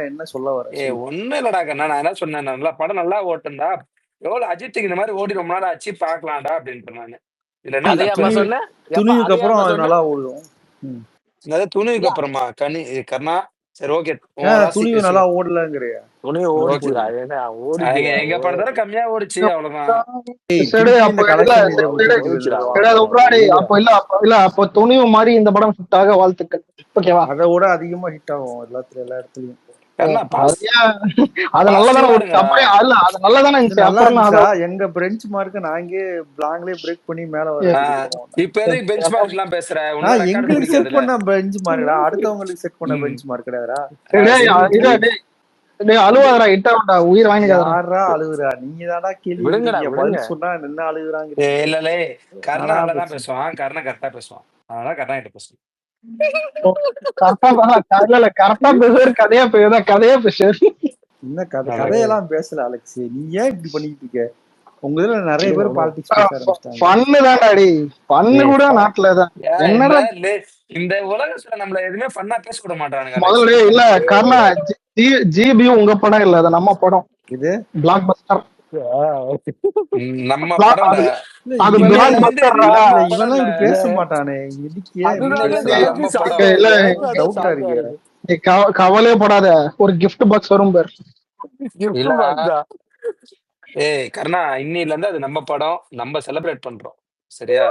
என்ன சொல்ல வர? ஒண்ணும் இல்லடா கண்ணா. நான் என்ன சொன்னேன், நல்லா படம் நல்லா ஓட்டுண்டா. எவ்வளவு அஜித்துக்கு இந்த மாதிரி ஓடி ரொம்ப நாள் ஆச்சு பாக்கலாம்டா அப்படின்ட்டு நானு. இதுல என்ன துணிவுக்கு அப்புறம் நல்லா ஓடும். துணிவுக்கு அப்புறமா கர்ணா சரி ஓகே துணிவு நல்லா ஓடலங்கிறியா? துணிவு ஓடிச்சுடா. என்ன ஓடிச்சு? எங்க படத்தோட கம்மியா ஓடிச்சு அவ்வளவுதான். சரி அப்ப அப்ப துணிவு மாதிரி இந்த படம் ஹிட் ஆக வாழ்த்துக்கள். ஓகேவா? அதை விட அதிகமா ஹிட் ஆகும் எல்லா இடத்துலயும். அது நல்லதானே அது நல்லதானே எங்க பெஞ்ச் மார்க்க நாங்க பிளாங்லயே பிரேக் பண்ணி மேல வர. இப்ப எதுக்கு பெஞ்ச் மார்க் எல்லாம் பேசுற? எங்களுக்கு செட் பண்ண பெஞ்ச் மார்க்டா, அடுத்தவங்களுக்கு செட் பண்ண பெஞ்ச் மார்க் கிடையாதுடா. அழுவாதரா இட்டாடா உயிர் வாங்கிக்காதரா. யாரா அழுகுறா? நீங்க தானா கேள்வி பதில் சொன்னா என்ன அழுகுறாங்க? இல்லலே கர்ணா நல்லா பேசுவான். கர்ணா கரெக்டா பேசுவான். அதனால கர்ணா கிட்ட பேசு. கரெக்டா பேசுற கதையா பேசுதா கதையா பேசுறது. என்ன கதையெல்லாம் பேசல அலெக்ஸ். நீ ஏன் இப்படி பண்ணிட்டு இருக்க? உங்க இதுல நிறைய பேர் பாலிடிக்ஸ் பேச ஆரம்பிச்சிட்டாங்க. பண்ணு தான்டாடி, பண்ணு கூட நாட்டுல தான். என்னடா இந்த உலகத்துல நம்மள எதுவுமே பண்ணா பேச கூட மாட்டானுங்க. முதல்ல இல்ல கர்ணா ஜிபி உங்க படம் இல்ல, அது நம்ம படம். இது பிளாக் பஸ்டர். நம்ம படம் அது பிளாக் பஸ்டர். இவெல்லாம் இப்படி பேச மாட்டானே. கவலையே படாத, ஒரு கிஃப்ட் பாக்ஸ் வரும் பேர். ஏய் கர்ணா, இன்னில இருந்து அது நம்ம படம், நம்ம செலிப்ரேட் பண்றோம். சரியா?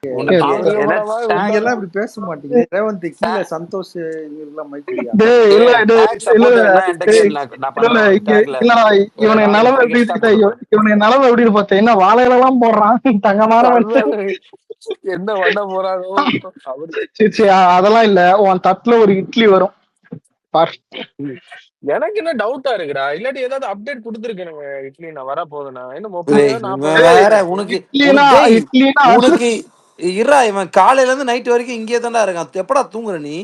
நீங்க எல்லாம் இப்படி பேச மாட்டீங்க. ரேவந்த் கீழ சந்தோஷ் எல்லாம் மைக்கியா? இவனுக்கு நிலவு எப்படி பார்த்தேன். என்ன வாழையெல்லாம் போடுறான் தங்கமான. என்ன பண்ண போறாரோ அதெல்லாம் இல்ல, உன் தட்டுல ஒரு இட்லி வரும். எனக்கு என்ன டவுட்டா இருக்குடா, இல்லாட்டி ஏதாவது அப்டேட் கொடுத்துருக்கேனுங்க. இட்லி நான் வர போதுனா வேற உனக்கு இரா, இவன் காலையில இருந்து நைட் வரைக்கும் இங்கே தான்டா இருக்கான். எப்படா தூங்குற நீ?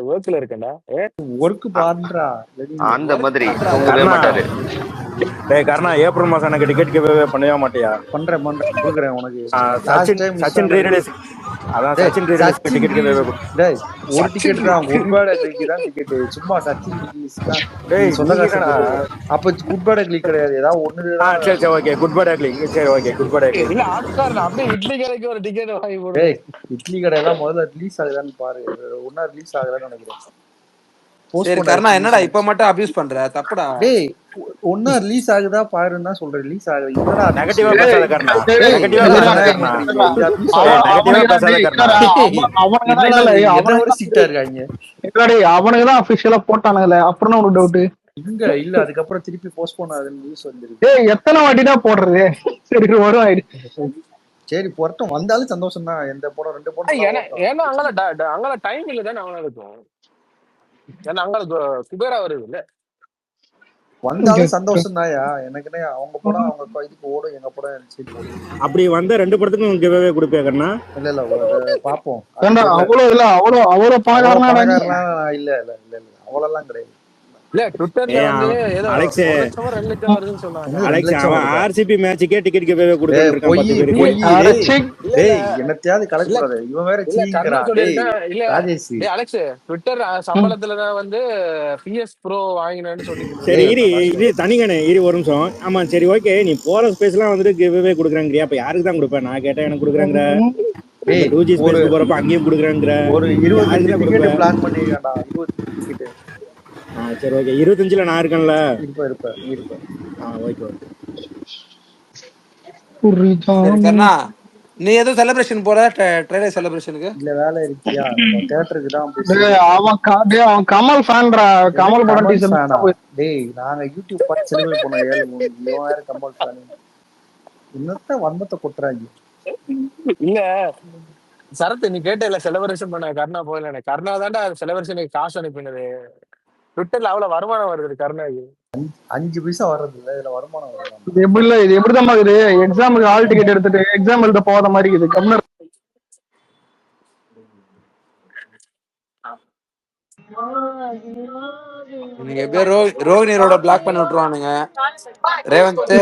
ஒர்க்ல இருக்கேன்டா. ஒர்க் பாருடா. அந்த மாதிரி தூங்கவே மாட்டாரு. டேய் கர்ணா, ஏப்ரல் மாசம் எனக்கு டிக்கெட் கிவ்அவே பண்ணவே மாட்டியா? பண்றேன் கொடுக்குறேன் உனக்கு. சச்சின் ரீரிலீஸ் அதான் சச்சின் ரீரிலீஸ் டிக்கெட் கிவ்அவே. டேய் ஒரு டிக்கெட் தான், குட் பேட் அக்லிக்கு தான் டிக்கெட். சும்மா சச்சின் ரீரிலீஸ் தான். டேய் சொன்னடா. அப்ப குட் பேட் அக்லி கிடையாது, ஏதாவது ஒண்ணு. சரி சரி ஓகே, குட் பேட் அக்லி. சரி ஓகே, குட் பேட் அக்லி. இல்ல ஆட்கார் அப்படியே இட்லி கடைக்கு ஒரு டிக்கெட் வாங்கி போடு. டேய் இட்லி கடை எல்லாம் முதல்ல ரிலீஸ் ஆகுதான்னு பாரு. ஒண்ணா ரிலீஸ் ஆகுதான்னு நினைக்கிறேன். சரி கர்ணா, என்னடா இப்ப மட்டும் அபியூஸ் பண்ற? தப்புடா. டேய் ஒண்ணா ரிலீஸ் ஆகுதா பாருன்னு தான் சொல்றேன். ரிலீஸ் ஆகுது. என்னடா நெகட்டிவா பேசாத கர்ணா. நெகட்டிவா பேசாத கர்ணா. அவன ஒரு சீட்டா இருக்காங்க. அவனுக்கு தான் அபிஷியலா போட்டானுங்களே, அப்புறம் ஒரு டவுட். இங்க இல்ல, அதுக்கப்புறம் திருப்பி போஸ்ட்போன் ஆகுதுன்னு நியூஸ் வந்துருக்கு. ஏய் எத்தனை வாட்டி தான் போடுறது? சரி வரும் ஆயிடுச்சு. சரி பொருத்தம் வந்தாலும் சந்தோஷம் தான். எந்த படம் 2 படம். ஏன்னா அங்கெல்லாம் டைம் இல்ல தானே அவனா இருக்கும். ஏன்னா அங்க குபேரா வருது இல்ல, வந்தாலும் சந்தோஷம் தான்யா. எனக்குனே அவங்க படம் அவங்க இதுக்கு ஓடும், எங்க படம் சரி ஓடும். அப்படி வந்தா 2 படத்துக்கும் கிவ்அவே கொடுப்பே கர்ணா? இல்ல இல்ல பாப்போம். அவ்வளவு இல்ல, அவ்வளவு பாக்காரனா இல்ல இல்ல இல்ல இல்ல அவ்வளவுலாம் கிடையாது. இல்ல ட்விட்டர்ல வந்து ஏதோ அலெக்ஸ் 2 லட்சம் வருதுன்னு சொன்னாங்க. அலெக்ஸ் அவன் ஆர்சிபி மேட்சுக்கே டிக்கெட் கிவ்அவே கொடுக்கறேன்னு இருக்கான். டேய் என்னத்தையாவது கலெக்ட் பண்ணாத. இவன் வேற சீங்கறா. இல்ல ராஜேஷ், டேய் அலெக்ஸ் ட்விட்டர் சம்பளத்துல தான் வந்து PS Pro வாங்கினேன்னு சொல்லிட்டு. சரி இது தனிங்கனே ஒரு நிமிஷம். ஆமா சரி ஓகே, நீ போற ஸ்பேஸ்லாம் வந்துட்டு கிவ்அவே கொடுக்குறாங்கறியா? அப்ப யாருக்கு தான் கொடுப்ப? நான் கேட்டா எனக்கு கொடுக்குறாங்கற. டேய் 2G ஸ்பேஸ் போறப்ப அங்கேயும் கொடுக்குறாங்கற. ஒரு 25 டிக்கெட் பிளான் பண்ணிருக்கான்டா. 25 டிக்கெட். சரி ஓகே, 25ல நான் இருக்கேன்ல. இருப்பேன். ஓகே. கர்ணா, நீ ஏதோ செலிப்ரேஷன் போற? ட்ரைலர் செலிப்ரேஷனுக்கு இல்ல வேலை இருக்கியா? தியேட்டருக்கு தான் அவன் கமல் ஃபேன்டா. கமல் படம் டீசர். டேய் நாங்க யூடியூப் பார்த்து செலிப்ரேட் பண்ணோம். 7 வேற கமல் ஃபேன். இன்னத்த வன்மத்தை கொட்டுறாங்க. இல்ல சரத், நீ கேட்டல செலிப்ரேஷன் பண்ண கர்ணா போயில. கர்ணா தான்டா செலிப்ரேஷனுக்கு காசு அனுப்பினது. ட்விட்டர்ல அவ்வளவு வருமானம் வருது கர்ணாக்கு. 5 பைசா வர்றது இல்ல, இதுல வருமானம் வருது. இது எப்படிதான் இருக்குது? எக்ஸாமுக்கு ஹால் டிக்கெட் எடுத்துட்டு எக்ஸாம் எழுத போகாத மாதிரி இருக்குது. கம்னர் நீங்க எப்படியோ ரோகிணியரோட பிளாக் பண்ணி விட்டுருவானுங்க. ரேவந்த்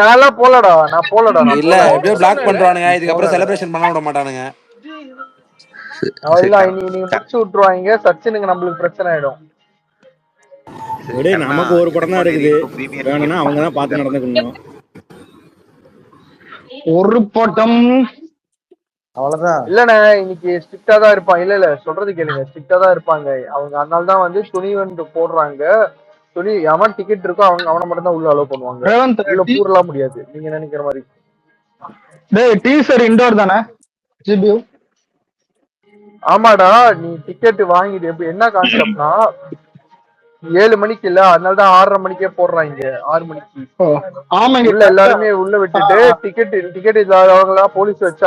நான் போலடா. இல்ல எப்படியோ பிளாக் பண்றானுங்க. இதுக்கப்புறம் செலிப்ரேஷன் பண்ண விட மாட்டானுங்க. நீங்க முடிச்சு விட்டுருவாங்க. சச்சினுக்கு நம்மளுக்கு பிரச்சனை ஆயிடும். நமக்கு ஒரு படம் தான் இருக்குது. வேணும்னா அவங்க தான் பார்த்து நடந்துக்கணும். ஒரு படம் அவ்வளவுதான். இல்லண்ணே இன்னைக்கு ஸ்ட்ரிக்டா தான் இருப்பாங்க. இல்ல சொல்றது கேளுங்க, ஸ்ட்ரிக்டா தான் இருப்பாங்க அவங்க. அதனால தான் வந்து துணிவன்று போடுறாங்க. துணி எவன் டிக்கெட் இருக்கோ அவனை மட்டும் தான் உள்ள அலோவ் பண்ணுவாங்க. ரேவந்த் உள்ள பூரலாம் முடியாது நீங்க நினைக்கிற மாதிரி. டேய் டீசர் இண்டோர் தானே ஜிபியூ? ஆமாடா, நீ டிக்கெட் வாங்கிட்டு என்ன கான்செப்ட்னா 7 மணிக்கு இல்ல, அதனாலதான் 6:30 மணிக்கே போடுறாங்க. 6 மணிக்கு உள்ள எல்லாருமே உள்ள விட்டுட்டு டிக்கெட் இல்லாதவங்க எல்லாம் போலீஸ் வச்சு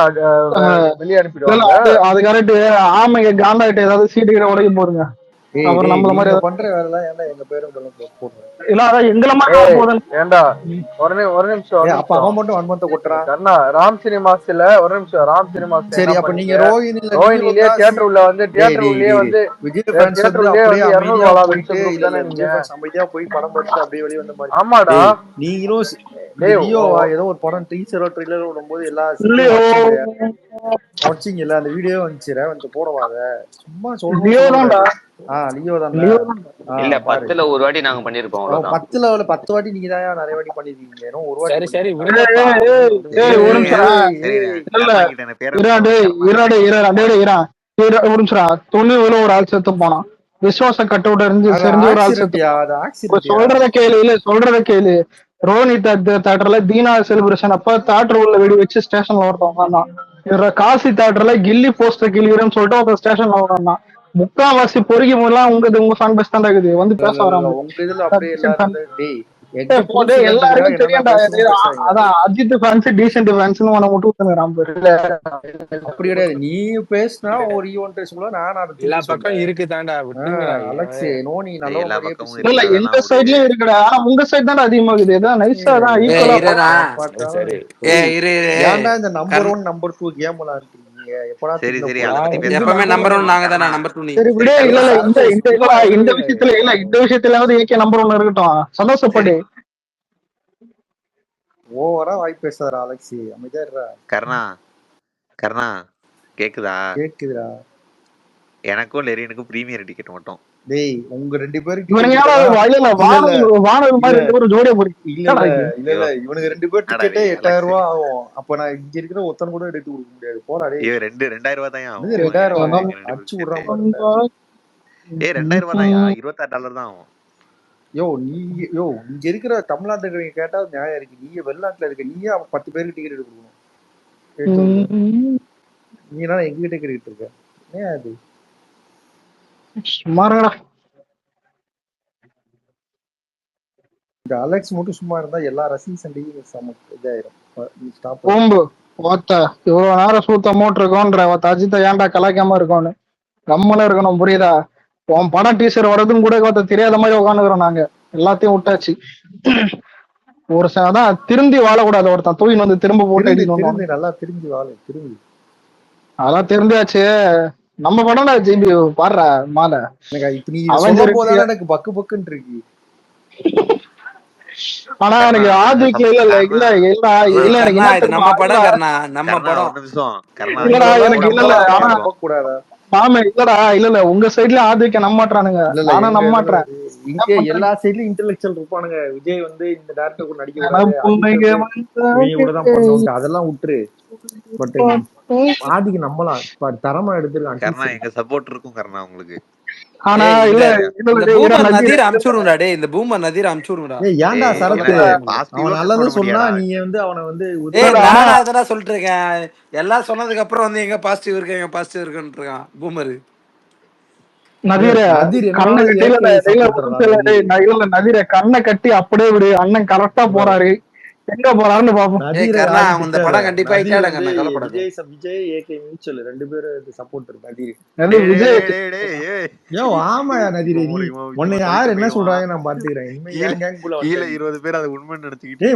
வெளியே அனுப்பிடுவாங்க. அது கரெக்ட். ஆமைங்க காண்டாயிட்டு ஏதாவது சீட்டு கிட்ட உடைக்க போடுங்க. அப்புறம் நம்மள மாதிரி பண்ற வேலை எல்லாம் ஏன்டா எங்க பேரும் போடுறேன். இல்ல அதான் எங்கள மாதிரி ஏண்டா ஒரு நிமிஷம். அப்ப அவன் மட்டும் 1 மந்த் கொட்டுறான். கர்ணா ராம் சினிமாஸ்ல ஒரு நிமிஷம். ராம் சினிமாஸ் சரி, அப்ப நீங்க ரோஹினிலே தியேட்டர் உள்ள வந்து தியேட்டர் உள்ளே வந்து விஜய் ஃபேன்ஸ் வந்து அப்படியே அமைதியா போய் படம் பார்த்துட்டு அப்படியே வெளிய வந்த மாதிரி. ஆமாடா, நீங்களும் லியோவா ஏதோ ஒரு படம் டீசரோ ட்ரெய்லரோ வரும்போது எல்லா வச்சிங்கல்ல, அந்த வீடியோ வந்துச்சு வந்து போடவாத சும்மா சொல்றோம். லியோ தான். இல்ல 10ல ஒரு வாட்டி நாங்க பண்ணிருப்போம். 10ல 10 வாட்டி நீங்க தான் நிறைய வாட்டி பண்ணிருக்கீங்க. ஏன்னா ஒரு வாட்டி சரி துணிவுல ஒரு ஆள் செத்து போனான். விசுவாச கட் அவுட் இருந்து செஞ்சு ஒரு ஆள் செத்து. சொல்றத கேளு. ரோஹினி தியேட்டர்ல தீனா செலிபிரேஷன் அப்ப தியேட்டர் உள்ள வெடி வச்சு ஸ்டேஷன்ல ஒருத்தவங்க. காசி தியேட்டர்ல கில்லி போஸ்டர் கிளியர்னு சொல்லிட்டு ஒருத்தர் ஸ்டேஷன்ல வந்தான். முக்காவாசி பொறுக்கி போதெல்லாம் உங்க ஃபேன் பேஸ் தான் இருக்குது வந்து பேச வராங்க. உங்க இதுல அப்படியே எல்லாருக்கும் தெரியாண்டா. அதான் அஜித் ஃபேன்ஸ் டீசென்ட் ஃபேன்ஸ்னு உன மட்டும் ஊத்துறான் பேரு. அப்படி கிடையாது. நீ பேசினா ஒரு ஈவென்ட் சொல்ல நான் எல்லா பக்கம் இருக்கு தாண்டா. அலெக்ஸ் நோனி இல்ல எந்த சைடுலயும் இருக்குடா. ஆனா உங்க சைடு தான் அதிகமா இருக்குது. ஏதாவது நைஸா தான் ஈக்குவலா. ஏன்டா இந்த நம்பர் 1 நம்பர் 2 கேம் எல்லாம் இருக்கு. சரி அத பத்தி எப்பவுமே நம்பர் 1 நாங்க தான, நம்பர் 2 நீ. சரி விடு. இல்ல இந்த விஷயத்துல ஏகே நம்பர் 1 இருக்கட்டும். சந்தோஷப்படு. ஓவரா வாய் பேசாத அலெக்ஸ். அமைதியா இருடா. கர்ணா கேக்குதா? கேக்குதுடா. எனக்கும் லெரியனுக்கும் பிரீமியர் டிக்கெட் மட்டும். டேய் உங்க ரெண்டு பேருக்கு இவனுங்க வானது மாதிரி ரெண்டு பேரும் ஜோடியா போறீங்க. இல்ல இவனுக்கு 2 பேர் டிக்கெட்டே 8000 ரூபாய் ஆகும். அப்ப நான் இங்க இருக்கிற ஒருத்தன் கூட எடுத்து கொடுக்க முடியாது. போடா டேய். 2000 ரூபாய் தான் ஆகும். 2000 அடிச்சு விடுறான். 2000 ரூபாய் தான், $26 தான் ஆகும். இங்க இருக்கிற தமிழ்நாட்டுல இருக்கிறவங்க கேட்டா நியாயம் இருக்கு. நீங்க வெளிநாட்டுல இருக்க, நீயே 10 பேருக்கு டிக்கெட் எடுத்து கொடுக்கணும். நீ என்ன எங்க கிட்ட கேட்டுட்டு இருக்க? ஏன் அது சும்மாடா. இந்த அலெக்ஸ் மட்டும் சும்மா இருந்தா எல்லா ரசிகர் சண்டையும் இதாயிரும். இவ்வளவு நேரம் சூத்த அமௌண்ட் இருக்கோன்ற அஜித்த ஏன்டா கலாய்க்காம இருக்கோன்னு கம்மல இருக்கணும். புரியுதா? உன் படம் டீசர் வரதுன்னு கூட தெரியாத மாதிரி உட்காந்துக்கிறோம். நாங்க எல்லாத்தையும் விட்டாச்சு. ஒரு அதான் திரும்பி வாழக்கூடாது. ஒருத்தன் தூயின் வந்து திரும்ப போட்டு நல்லா திரும்பி வாழ திரும்பி அதெல்லாம் தெரிஞ்சாச்சு. நம்ம படம்டா ஜிபி பாடுற மாலை. எனக்கு பக்கு பக்குன்னு இருக்கு. ஆனா எனக்கு ஆதிக்கு நம்ம படம் நம்ம படம் இல்லடா. எனக்கு இல்ல உங்க சைட்ல ஆதிக்க நம்மாட்டானுங்க. ஆனா நம்மாட்டேன். இங்க எல்லா சைட்லயும் இன்டெலெக்சுவல் இருப்பானுங்க. விஜய் வந்து இந்த டைரக்டர் கூட நடிக்க அதெல்லாம் விட்டுரு. பட் ஆதிக்கு நம்பலாம். தரமா எடுத்துருக்காங்க. எங்க சப்போர்ட் இருக்கும் கர்ணா உங்களுக்கு. ஆனா இல்ல நதீர் அம்சுடுடா. டேய் இந்த பூமர் நதீர் அம்சுடுடா. ஏன்டா சரத் அவன் நல்லது சொன்னா நீ வந்து அவனை வந்து நான் அதெல்லாம் சொல்லிட்டு இருக்கேன். எல்லாம் சொன்னதுக்கு அப்புறம் வந்து எங்க பாசிட்டிவ் இருக்கு எங்க பாசிட்டிவ் இருக்குன்னு இருக்கான் பூமர். நதீர கண்ணை கட்டி அப்படியே விடு. அண்ணன் கரெக்டா போறாரு. எங்க போறாருன்னு பாப்போம். விஜய் ஏகே மியூச்சுவல் 2 பேரும் சப்போர்ட் இருக்கு. ஆமா நதீர் உன்னை யார் என்ன சொல்றாங்க நான் பாத்துக்கிறேன். 20 பேர் அது உண்மை நினைச்சுக்கிட்டு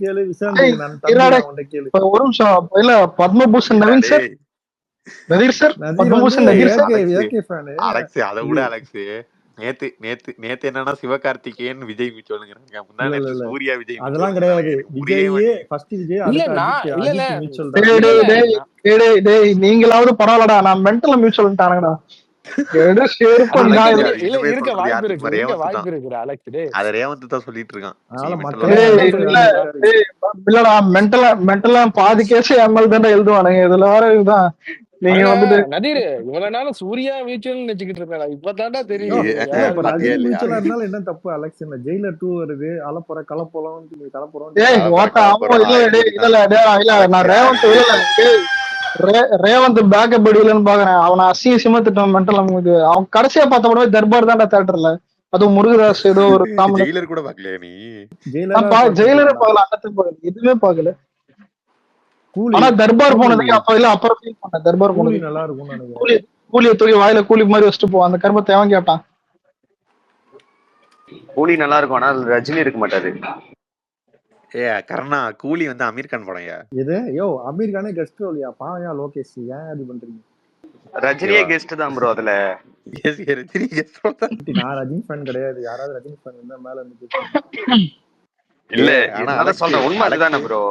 கேளு. ஒரு நிமிஷம் இல்ல Padma Bhushan Naveen sir Nadeer sir Padma Bhushan Nadeer sir Alex அதை விட அலெக்ஸ் நேத்து என்னன்னா சிவகார்த்திகேயன் விஜய் மியூச்சுவல்ங்கறாங்க. முன்னாடி சூர்யா விஜய் அதெல்லாம் கிடையாது. விஜய் ஃபர்ஸ்ட் விஜய் டேய் நீங்களாவது பரவாயில்லடா. நான் மென்டல் மியூச்சுவல்ட்டானுங்கடா. இல்ல இருக்க வாய்ப்பு இருக்கு, இருக்க வாய்ப்பு இருக்கு அலெக்ஸ். டேய் அத ரேவந்த் தான் சொல்லிட்டு இருக்கான். இல்லடா மென்டலா பாதி கேஸ் எம்எல் தானே எழுதுவானுங்க. இதுல வேற இதுதான் நீங்க வந்துட்டு நதீர் இவ்வளவு நாள் சூர்யா வீச்சுன்னு நினைச்சுக்கிட்டு இருந்தேன். இப்பதான்டா தெரியும். என்ன தப்பு அலெக்ஸ்? என்ன ஜெயிலர் 2 வருது, அலப்புற கலப்போலாம் நான் ரேவந்த் பேக்கப் அடியிலன்னு பாக்குறேன். அவனை அசிங்கமா திட்டம் மென்டல். அவன் கடைசியா பார்த்த படமே தர்பார் தான்டா தியேட்டர்ல. அதுவும் முருகதாஸ் ஏதோ ஒரு ஜெயிலர் கூட பாக்கலையா நீ? ஜெயிலரே பார்க்கல, எதுவுமே பார்க்கல. ஆனா தர்பார் போனதுக்கு அப்ப இல்ல அப்புறம் ஃபீல் பண்ணேன். தர்பார் போனது நல்லா இருக்கும். கூலியை தூக்கி வாயில கூலி மாதிரி வச்சுட்டு போ. அந்த கர்மத்தை அவன் கேட்டான். கூலி நல்லா இருக்கும், ஆனா ரஜினி இருக்க மாட்டாரு. கர்ணா கூலி வந்து அமீர் கான் படம். இது யோ அமீர் கானே கெஸ்ட் ரோல்யா? பாவயா லோகேஷ் ஏன் அது பண்றீங்க? ரஜினியே கெஸ்ட் தான் ப்ரோ அதுல. ரஜினி கெஸ்ட் தான். நான் ரஜினி ஃபேன் கிடையாது. யாராவது ரஜினி ஃபேன் இருந்தா மேல வந்து இல்ல. ஆனா சொல்றேன் உண்மை அதுதானே ப்ரோ.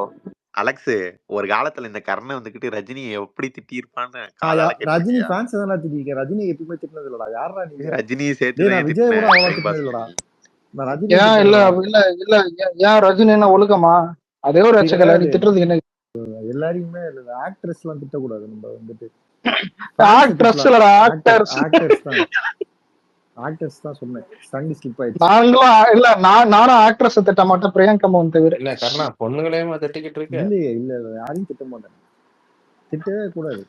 அலெக்ஸ் ஒரு காலத்துல இந்த கர்ணன் வந்துகிட்டு ரஜினியை எப்படி திட்டி இருப்பான்னு. ரஜினி ஃபேன்ஸ் தான் திட்டிருக்கேன். ரஜினி எப்பவுமே திட்டினது இல்லடா. யாரா நீ? ரஜினியை சேர்த்து விஜய் கூட அவ்வளவு திட்டினது இல்லடா. ஏன் இல்ல இல்ல இல்ல ஏன் ரஜினி என்ன ஒழுக்கமா? அதே ஒரு அச்சக்கல நீ திட்டுறது என்ன? எல்லாரையுமே ஆக்ட்ரஸ் எல்லாம் திட்டக்கூடாது. நம்ம வந்துட்டு ஆக்ட்ரஸ் இல்லடா, ஆக்டர்ஸ் தான் சொன்னேன். ஸ்டண்ட் ஸ்லிப் ஆயிடுச்சு. நாங்களும் இல்ல நானும் ஆக்ட்ரஸ் திட்ட மாட்டேன். பிரியங்கா மோகன் தவிர. இல்ல கர்ணா பொண்ணுங்களையும் திட்டிக்கிட்டு இருக்கு. இல்லையே இல்ல யாரையும் திட்ட மாட்டேன். திட்டவே கூடாது.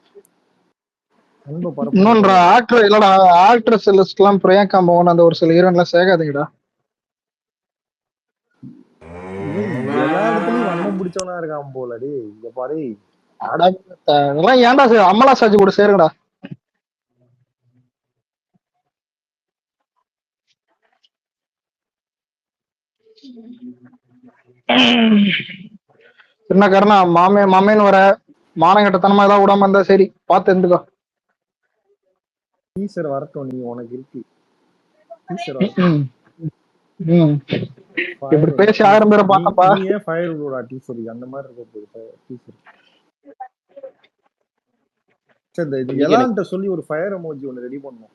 இன்னொன்ற ஆக்டர் இல்லடா, ஆக்ட்ரஸ் லிஸ்ட் எல்லாம் பிரியங்கா மோகன் அந்த ஒரு சில ஹீரோயின்லாம் சேர்க்காதீங்கடா. எல்லா இடத்துலயும் வண்ணம் பிடிச்சவனா இருக்கான் போலடி. இங்க பாரு அதெல்லாம் ஏன்டா அமலா சாஜி கூட சேருங்கடா. என்ன கர்ணா மாமேன்னு வர மானங்கட்டத்தனமா ஏதாவது விடாம இருந்தா சரி பார்த்து இருந்துக்கோ. டீசர் வரட்டும், நீ உனக்கு இருக்கு. இப்படி பேசி 1000 பேரை பார்த்தப்பா. நீயே ஃபயர் விடுடா டீசர். அந்த மாதிரி இருக்க போகுது டீசர். சரி இது எலான்ட்ட சொல்லி ஒரு ஃபயர் எமோஜி ஒன்னு ரெடி பண்ணோம்.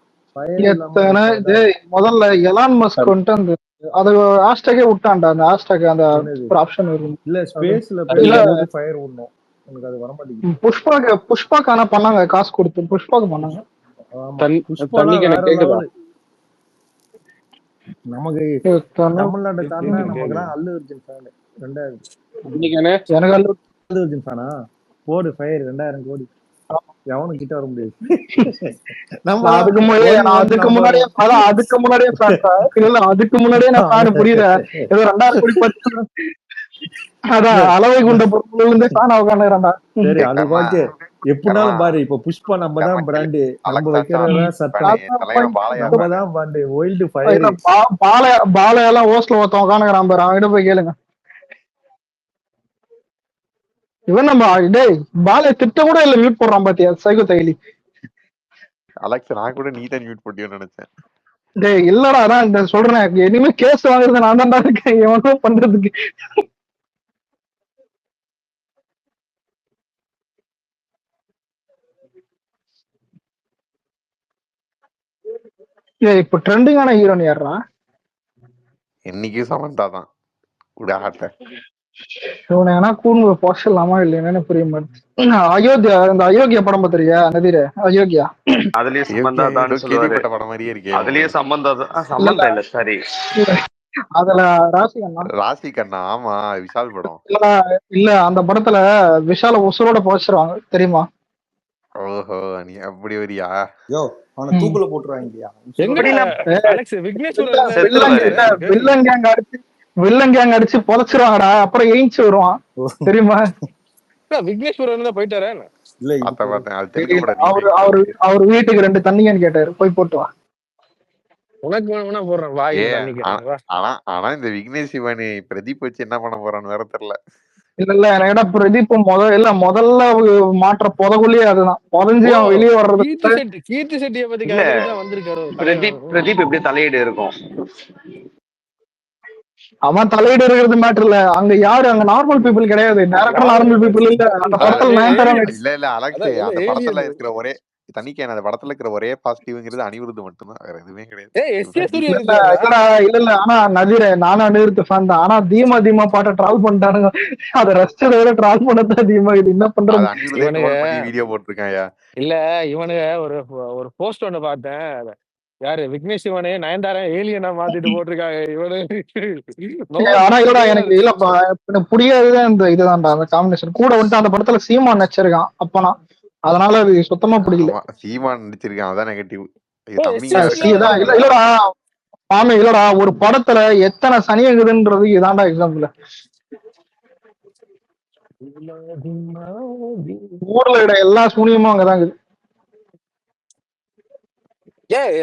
முதல்ல எலான் மஸ்க் வந்துட்டு அந்த அது ஹேஷ்டேகே விட்டான்டா. அந்த ஹேஷ்டேக் அந்த ஒரு ஆப்ஷன் வரும் இல்ல ஸ்பேஸ்ல போய் ஃபயர் விடணும். உங்களுக்கு அது வர மாட்டேங்குது. புஷ்பாக்கு ஆனா பண்ணாங்க, காசு கொடுத்து புஷ்பாக்கு பண்ணாங்க. நமக்கு தமிழ்நாட்டை தாண்டா நமக்குலாம் அல்லு அர்ஜுன் ஃபேன். 2000 எனக்கு அல்லு அர்ஜுன் ஃபேனா? போடு ஃபயர் 2000 கோடி. எவனும் கிட்ட வர முடியாது. அதுக்கு முன்னாடியே நான் பாரு புரியுத ஏதோ 2000 கோடி பத்து அதான் அளவை குண்ட பொருள் இருந்து ஃபேன் உட்காந்துறான்டா. சரி அது ஓகே. எப்படினாலும் பாரு, இப்ப புஷ்பா நம்ம தான் பிராண்டு. நம்ம வைக்கிறதா சட்டம். நம்ம தான் பிராண்டு. வைல்டு ஃபயர் பாலையெல்லாம் ஓஸ்ல ஒருத்தன் உட்காந்துக்கிறான் பாரு. அவன்கிட்ட போய் கேளுங்க. இவன் நம்ம டேய் பாலை திட்ட கூட இல்ல மியூட் போடுறான் பாத்தியா சைகோ தைலி. அலெக்ஸ் நான் கூட நீ தான் மியூட் போட்டியோன்னு நினைச்சேன். டேய் இல்லடா அதான் இந்த சொல்றேன். இனிமே கேஸ் வாங்குறது நான் தான்டா இருக்கேன். எவனோ பண்றதுக்கு. இப்ப ட்ரெண்டிங்கான ஹீரோன் யாரா? இன்னைக்கு சமந்தா தான். புரிய மாட்டேன். அயோத்தியா அந்த அயோக்கியா படம் பாத்திரியா நதிரே? அயோக்கியா அதுலயே சம்பந்தா தான் சொல்லுவாரு. படம் மாதிரியே இருக்கு. அதுலயே சம்பந்தா இல்ல சாரி. அதுல ராசி கண்ணா. ஆமா விஷால் படம். இல்ல அந்த படத்துல விஷால உசுரோட போச்சிருவாங்க தெரியுமா? ஓஹோ நீ அப்படி வரியா? யோ அவனை தூக்குல போட்டுருவாங்க. வில்லன் கேங் அடிச்சு பொதச்சிருவாங்கடா. அப்புறம் எயின்ஸ் வருவான் தெரியுமா? விக்னேஸ்வரன் தான் போயிட்டாரா? அவரு வீட்டுக்கு 2 தண்ணிங்கன்னு கேட்டாரு. போய் போட்டு வா. உனக்கு வேணும்னா போடுறேன் வாய். ஆனா இந்த விக்னேஷ் சிவனி பிரதீப் வச்சு என்ன பண்ண போறான்னு வேற தெரியல. இல்ல எனக்கு பிரதீப் முதல்ல மாற்ற புதகுள்ளே அதுதான் புதஞ்சு அவன் வெளியே வர்றது. கீர்த்தி செட்டியை பத்தி வந்திருக்காரு. பிரதீப் எப்படி தலையீடு இருக்கும்? அவன் தலையீடு இருக்கிறது மேட்டர் இல்ல. அங்க யாரு அங்க நார்மல் பீப்புள் கிடையாது. டைரக்டர் நார்மல் பீப்புள் இல்ல. அந்த படத்துல இல்ல அலெக்ஸ் அந்த படத்துல இருக்கிற தனிக்கேன் அந்த படத்துல இருக்கிற ஒரே பாசிட்டிவ்ங்கிறது அனிருத் மட்டும்தான், வேற எதுவுமே கிடையாது. இல்ல ஆனா நதிர நானும் அனிருத் ஃபேன் தான். ஆனா தீமா பாட்ட ட்ரால் பண்ணிட்டானுங்க. அத ரசிச்சதை விட ட்ரால் பண்ணதான் அதிகமா இது. என்ன அது பண்றது? அனிருதே ட்ரோல் பண்ணி வீடியோ போட்டிருக்காயா. இல்ல இவனுங்க ஒரு போஸ்ட் ஒண்ணு பார்த்தேன். யாரு விக்னேஷ் சிவனே நயன்தாரா ஏலியனா மாத்திட்டு போட்டிருக்காங்க இவனு. ஆனா இல்லடா எனக்கு இல்லப்பா எனக்கு புரியாதுதான் இந்த இதுதான்டா அந்த காம்பினேஷன். கூட வந்துட்டு அந்த படத்துல சீமான் நடிச்சிருக்கான் அப்பனா, அதனால அது சுத்தமா பிடிக்கல. ஆமா சீமான் நடிச்சிருக்கான், அதான் நெகட்டிவ். இல்லடா மாமே இல்லடா, ஒரு படத்துல எத்தனை சனியங்குதுன்றது இதான்டா எக்ஸாம்பிள். ஊர்ல இட எல்லா சூனியமும் அங்கதான் இருக்குது.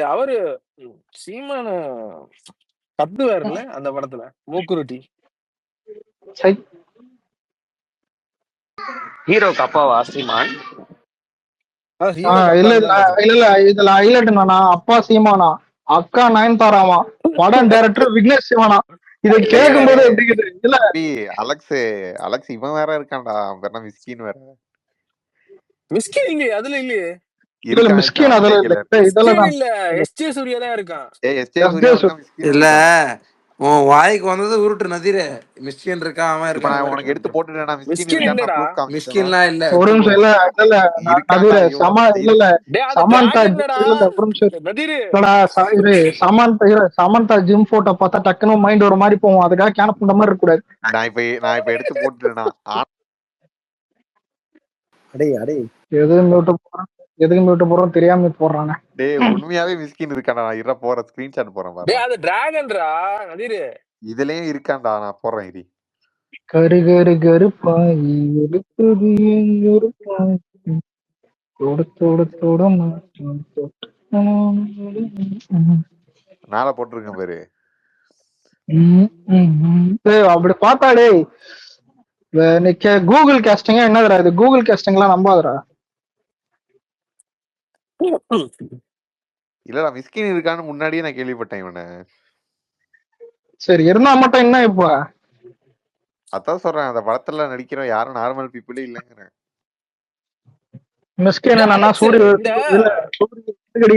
அவரு சீமான கத்துவாருல்ல அந்த படத்துல மூக்குருட்டி. ஹீரோக்கு அப்பாவா சீமான்? இல்ல இதுல ஹைலைட் என்னன்னா அப்பா சீமானா, அக்கா நயன்தாராமா, படம் டைரக்டர் விக்னேஷ் சிவனா. இதை கேட்கும் போது எப்படி இல்ல அலெக்ஸ் இவன் வேற இருக்கான்டா, அவன் மிஸ்கின் வேற. மிஸ்கின் இல்லையே அதுல இல்லையே. மிஸ்கின் அதுல இல்ல எஸ்ஜே சூர்யா தான் இருக்கான். இல்ல உன் வாய்க்கு வந்தது உருட்டு நதிரே. மிஸ்கின் இருக்கா அவன் இருக்கா? உனக்கு எடுத்து போட்டுட்டேனா மிஸ்கின்லாம் இல்ல. ஒரு நிமிஷம் இல்ல நதிரே சமந்தா ஜிம் போட்டோ பார்த்தா டக்குனு மைண்ட் ஒரு மாதிரி போவோம். அதுக்காக கேன பண்ற மாதிரி இருக்க கூடாது. நான் இப்ப எடுத்து போட்டுட்டேனா எதுக்கு மியூட் போறோம் தெரியாம போடுறானே. டேய் உண்மையாவே மிஸ்கின் இருக்கான்டா, நான் இர போற ஸ்கிரீன்ஷாட் போறேன் பாரு. டேய் அது டிராகன்டா நதிரே. இதுலயும் இருக்கான்டா, நான் போறேன் இரி. கரு கரு கருப்பாய் எடுத்தது எங்கொரு பாய் தொட மேல போட்டிருக்கேன் பாரு. அப்படி பார்த்தாடே கூகுள் கேஸ்டிங் என்னதுடா இது? கூகுள் கேஸ்டிங் எல்லாம் நம்பாதடா. இல்லடா மிஸ்கின் இருக்கான்னு முன்னாடியே நான் கேள்விப்பட்டேன் இவனை. சரி இருந்தா மட்டும் என்ன இப்ப? அதான் சொல்றேன், அந்த படத்துல நடிக்கிற யாரும் நார்மல் பீப்புளே இல்லங்கிறேன். மிஸ்கின் என்னன்னா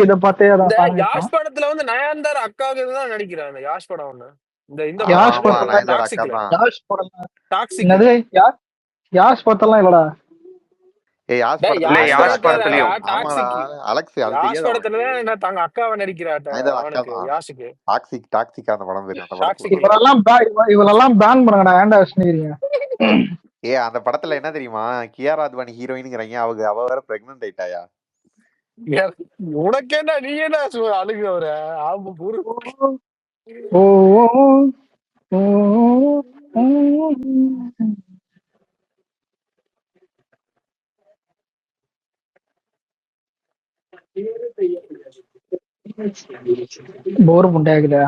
இத பார்த்தே அதான் யாஷ் படத்துல வந்து நயன்தாரா அக்காவுக்கு தான் நடிக்கிறான். இந்த யாஷ் படம் ஒண்ணு இந்த யாஷ் படத்தெல்லாம் இல்லடா. யாஷ் அக்காவை நடிக்கிறாட்ட யாஷுக்கு டாக்ஸிக் அந்த படம் பேரு. இவரெல்லாம் பேன் பண்ணுங்கடா. ஏன்டா வச்சுக்கிறீங்க? அந்த படத்துல என்ன தெரியுமா, கியாரா அத்வானி ஹீரோயின்ங்கிறாங்க, அவ வேற பிரெக்னன்ட் ஆயிட்டாயா. உனக்கேண்டா நீ என்ன அழுகுற? போர் முண்டாக்குதா?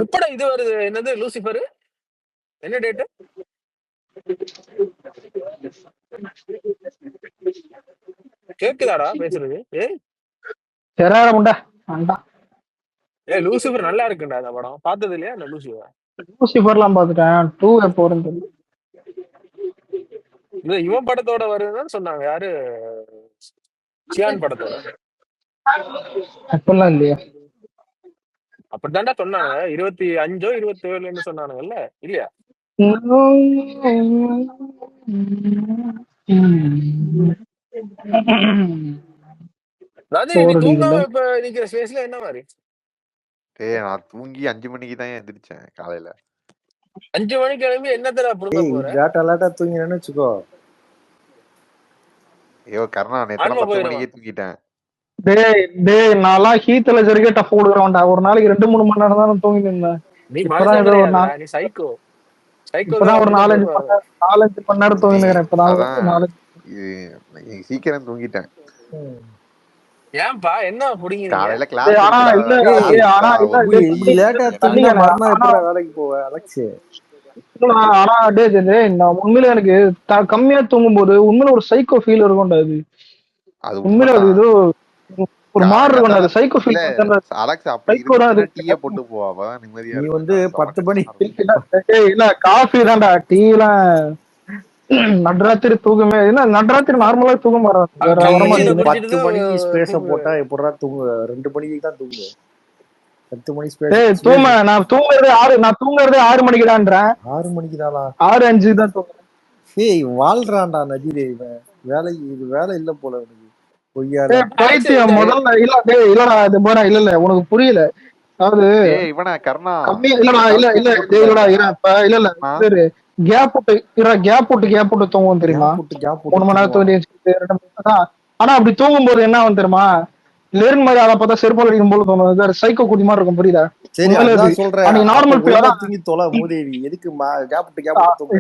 எப்படா இது வருது? என்னது லூசிபர்? என்ன டேட்? கேக்குதாடா பேசுறது? லூசிபர் நல்லா இருக்குண்டா அந்த படம். பார்த்தது இல்லையா அந்த லூசிபர்? லூசிபர்லாம் பார்த்துட்டேன். 2 எப்போ வரும்னு தெரியல. இவன் படத்தோட வருதுன்னு சொன்னாங்க. யாரு? சியான் படத்தோட. அப்பெல்லாம் இல்லையா? அப்படித்தான்டா சொன்னாங்க. 25 27 சொன்னானுங்கல்ல இல்லையா? தூங்காம இப்ப நிக்கிற ஸ்பேஸ்ல என்ன மாதிரி? நான் தூங்கி 5 மணிக்கு தான் எந்திரிச்சேன் காலையில. 5 மணிக்கு கிளம்பி என்னத்தடா புடுங்க போற? லேட்டா தூங்கினேன்னு வச்சுக்கோ. ஐயோ கர்ணா நேத்து 10 மணிக்கே தூங்கிட்டேன். டேய் நான்லாம் ஹீத்ல ஜெர்கே டஃப் கொடுக்குறேன்டா. ஒரு நாளைக்கு 2-3 மணி நேரம் தான் தூங்கி இருந்தேன். நீ சைக்கோ. இப்பதான் ஒரு 4-5 மணி நேரம் தூங்கினேன். இப்பதான் சீக்கிரம் தூங்கிட்டேன். ஏன்பா என்ன புடிங்க? காலையில கிளாஸ் வேலைக்கு போவ அலெக்ஸ். ஆனா உண்மையில எனக்கு கம்மியா தூங்கும் போது உண்மையில ஒரு சைக்கோ ஃபீல் இருக்கும்டா. அது உண்மையில அது ஏதோ ஒரு மாறு இருக்கும் அது சைக்கோ இல்ல ஃபீல். அலெக்ஸ் அப்படி சைக்கோ தான் அது. இருந்துச்சுன்னா டீயே போட்டு போவா நிம்மதியா நீ இருக்கும். வந்து 10 மணி இல்ல காஃபி தான்டா, டீ எல்லாம் நடுராத்திரி தூக்கமே என்ன, நடுராத்திரி நார்மலா தூக்கம் வராது, வேற நீ வரமாட்டேங்குது. 10 மணிக்கு ஸ்பேஸ போட்டா எப்படா தூங்கு? 2 மணிக்கு தான் தூங்கு. 10 மணி ஸ்பேஸ் நான் தூங்குறதே 6 மணிக்குதான்றேன். 6 மணிக்கு தானா? 6-5 தான் தூங்குறேன். ஏய் வாழ்றான்டா நஜீரே இவன். வேலை இல்ல போல உனக்கு. பொய்யால பைத்தியம் முதல்ல இல்ல டேய், இல்லடா இது போறா, இல்ல உனக்கு புரியல. அதாவது இவனா கர்ணா கம்மியா இல்லடா, இல்ல டேய் இல்லடா இப்ப இல்ல கேப் விட்டு தூங்குவோம் தெரியுமா? 3 மணி நேரம் தூங்கி 2 மணி நேரம் தான். ஆனா அப்படி தூங்கும் போது என்ன ஆகும் தெரியுமா? லெரின் மாதிரி அதை பார்த்தா செருப்பால் அடிக்கும் போல தோணும், சைக்கோ குடி மாதிரி இருக்கும், புரியுதா? சரி அதான் சொல்றேன். நார்மல் தூங்கி தொலை மூதேவி. எதுக்கு கேப் தூங்க?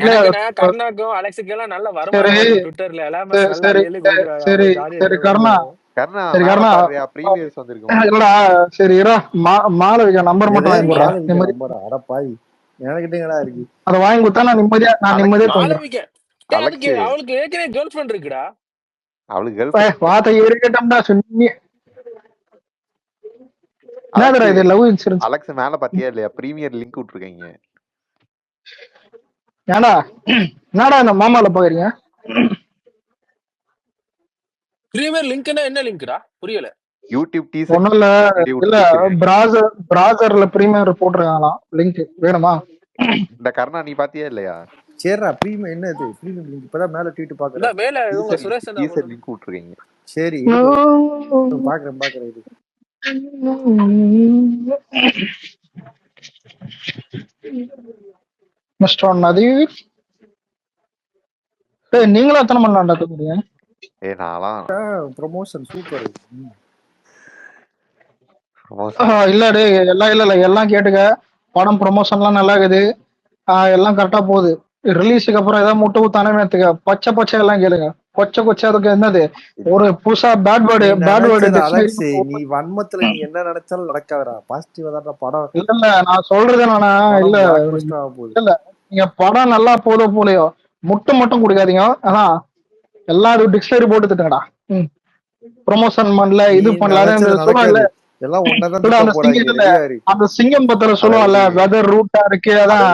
கர்ணாக்கும் அலெக்ஸுக்கு எல்லாம் நல்ல வருமானம் வருது ட்விட்டர்ல. சரி கர்ணா, கர்ணா சரி மேல கர்ணா பாருயா ப்ரீவியஸ் வந்திருக்கு. இல்லடா சரி மாலவிகா நம்பர் மட்டும் வாங்கி போடுறேன். அட பாவி, எனக்கிட்டங்கடா இருக்கு. அத வாங்கி கொடுத்தா நான் நிம்மதியா தூங்குறேன். அவளுக்கு ஏற்கனவே கேர்ள் ஃப்ரெண்ட் இருக்குடா. அவளுக்கு கேர்ள் ஃப்ரெண்ட் வார்த்தை இருக்கட்டும்டா சொன்னி. என்னடா இது லவ் இன்சூரன்ஸ்? அலெக்ஸ் மேல பாத்தியா இல்லையா பிரீமியர் லிங்க் விட்டுருக்கீங்க. ஏடா என்னடா இந்த மாமால பாக்குறீங்க? பிரீமியர் லிங்க்னா என்ன லிங்க்டா? புரியல. யூடியூப் டீசர் ஒண்ணும் இல்ல பிராசர்ல பிரீமியர் போட்டுருக்காங்களாம், லிங்க் வேணுமா? இந்த கர்ணா நீ பாத்தியா இல்லையா? சரிடா பிரீமியம் என்ன இது? பிரீமியம் லிங்க் இப்பதான் மேல ட்வீட் பாக்குறேன். மேல இவங்க சுரேஷ் டீசர் லிங்க் விட்டுருக்கீங்க. சரி பாக்குறேன் இது. மிஸ்டர் நதீர், நீங்களும் எத்தனை மணி நேரம் தூங்குறீங்க? நான்லாம் ப்ரமோஷன் சூப்பர். இல்ல டே எல்லாம் கேட்டுக்க, படம் ப்ரொமோஷன்லாம் நல்லா இருக்குது, எல்லாம் கரெக்டா போகுது. ரிலீஸுக்கு அப்புறம் ஏதாவது முட்டு ஊத்தானத்துக்க பச்சை எல்லாம் கேளுங்க. கொச்சை அதுக்கு என்னது ஒரு புதுசா பேட் வேர்டு அலெக்ஸ், நீ வன்மத்துல நீ என்ன நினைச்சாலும் நடக்காதடா. பாசிட்டிவா தான் படம். இல்ல நான் சொல்றது என்னன்னா, இல்ல நீங்க படம் நல்லா போலையோ முட்டை மட்டும் குடிக்காதீங்க. ஆனா எல்லாரும் டிக்ஷனரி போட்டு திட்டுங்கடா. ப்ரொமோஷன் பண்ணல, இது பண்ணல, அந்த சிங்கம் பத்திர சொல்லுவாங்கல்ல, வெதர் ரூட்டா இருக்கு, அதான்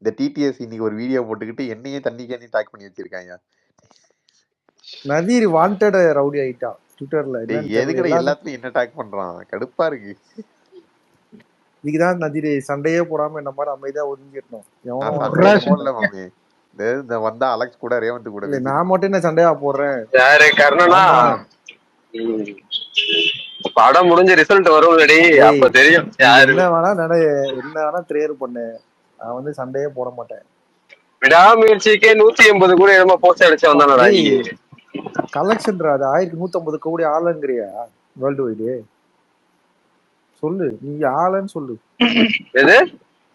இந்த டிடிஎஸ் இன்னைக்கு ஒரு வீடியோ போட்டுக்கிட்டு என்னையே தண்ணி கேனி டாக் பண்ணி வச்சிருக்காங்க. நதீர் வாண்டட் ரவுடி ஆயிட்டா ட்விட்டர்ல. எதுக்குடா எல்லாத்தையும் என்ன டாக் பண்றான்? கடுப்பா இருக்கு. இதுக்குதான் நதீர் சண்டையே போடாம என்ன மாதிரி அமைதியா ஒதுங்கிடணும். வந்தா அலெக்ஸ் கூட ரேவந்த் கூட நான் மட்டும் என்ன சண்டையா போடுறேன்? யாரு கர்ணனா? படம் முடிஞ்ச ரிசல்ட் வரும் அப்ப தெரியும். என்ன வேணா ட்ரேர் பண்ணு, நான் வந்து சண்டையே போட மாட்டேன். விடாமுயற்சிக்கே 180 கோடி என்னமோ போஸ்ட் அடிச்சு வந்தானடா. கலெக்ஷன் அது 1150 கோடி ஆளுங்கிறியா வேர்ல்டு வைடு? சொல்லு நீ ஆளுன்னு சொல்லு. எது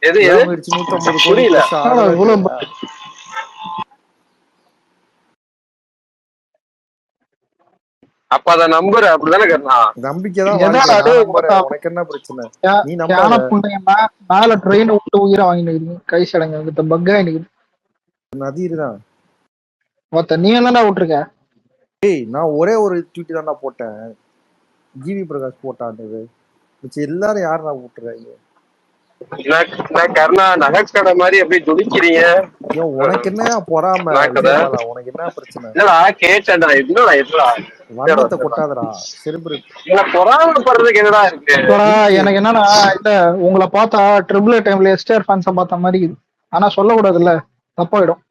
எது விடாமுயற்சி 150 கோடி. அப்ப அத நம்புற அப்படிதானே கர்ணா? நம்பிக்கைதான். உனக்கு என்ன பிரச்சனை? நீ மேல ட்ரெயின் விட்டு உயிரை வாங்கிட்டு கை சடங்கு பக்கா நதீர் தான். நீ என்னடா விட்டுருக்க? நான் ஒரே ஒரு ட்வீட் தான்டா போட்டேன், ஜிவி பிரகாஷ் போட்டான்னு. எல்லாரும் யாரா விட்டுறாங்க? கர்ணா நகஸ் கடை மாதிரி எப்படி துடிக்கிறீங்க? உனக்கு என்ன பொறாம? உனக்கு என்ன பிரச்சனை? கேட்டேன்டா. என்னடா வண்ணத்தை கொட்டாதடா. பொறாமப்படுறதுக்கு என்னடா இருக்கு? எனக்கு என்னன்னா, இல்ல உங்களை பார்த்தா ட்ரிபிள் டைம்ல எஸ்டிஆர் ஃபேன்ஸ பார்த்த மாதிரி, ஆனா சொல்லக்கூடாதுல்ல, தப்பாயிடும்.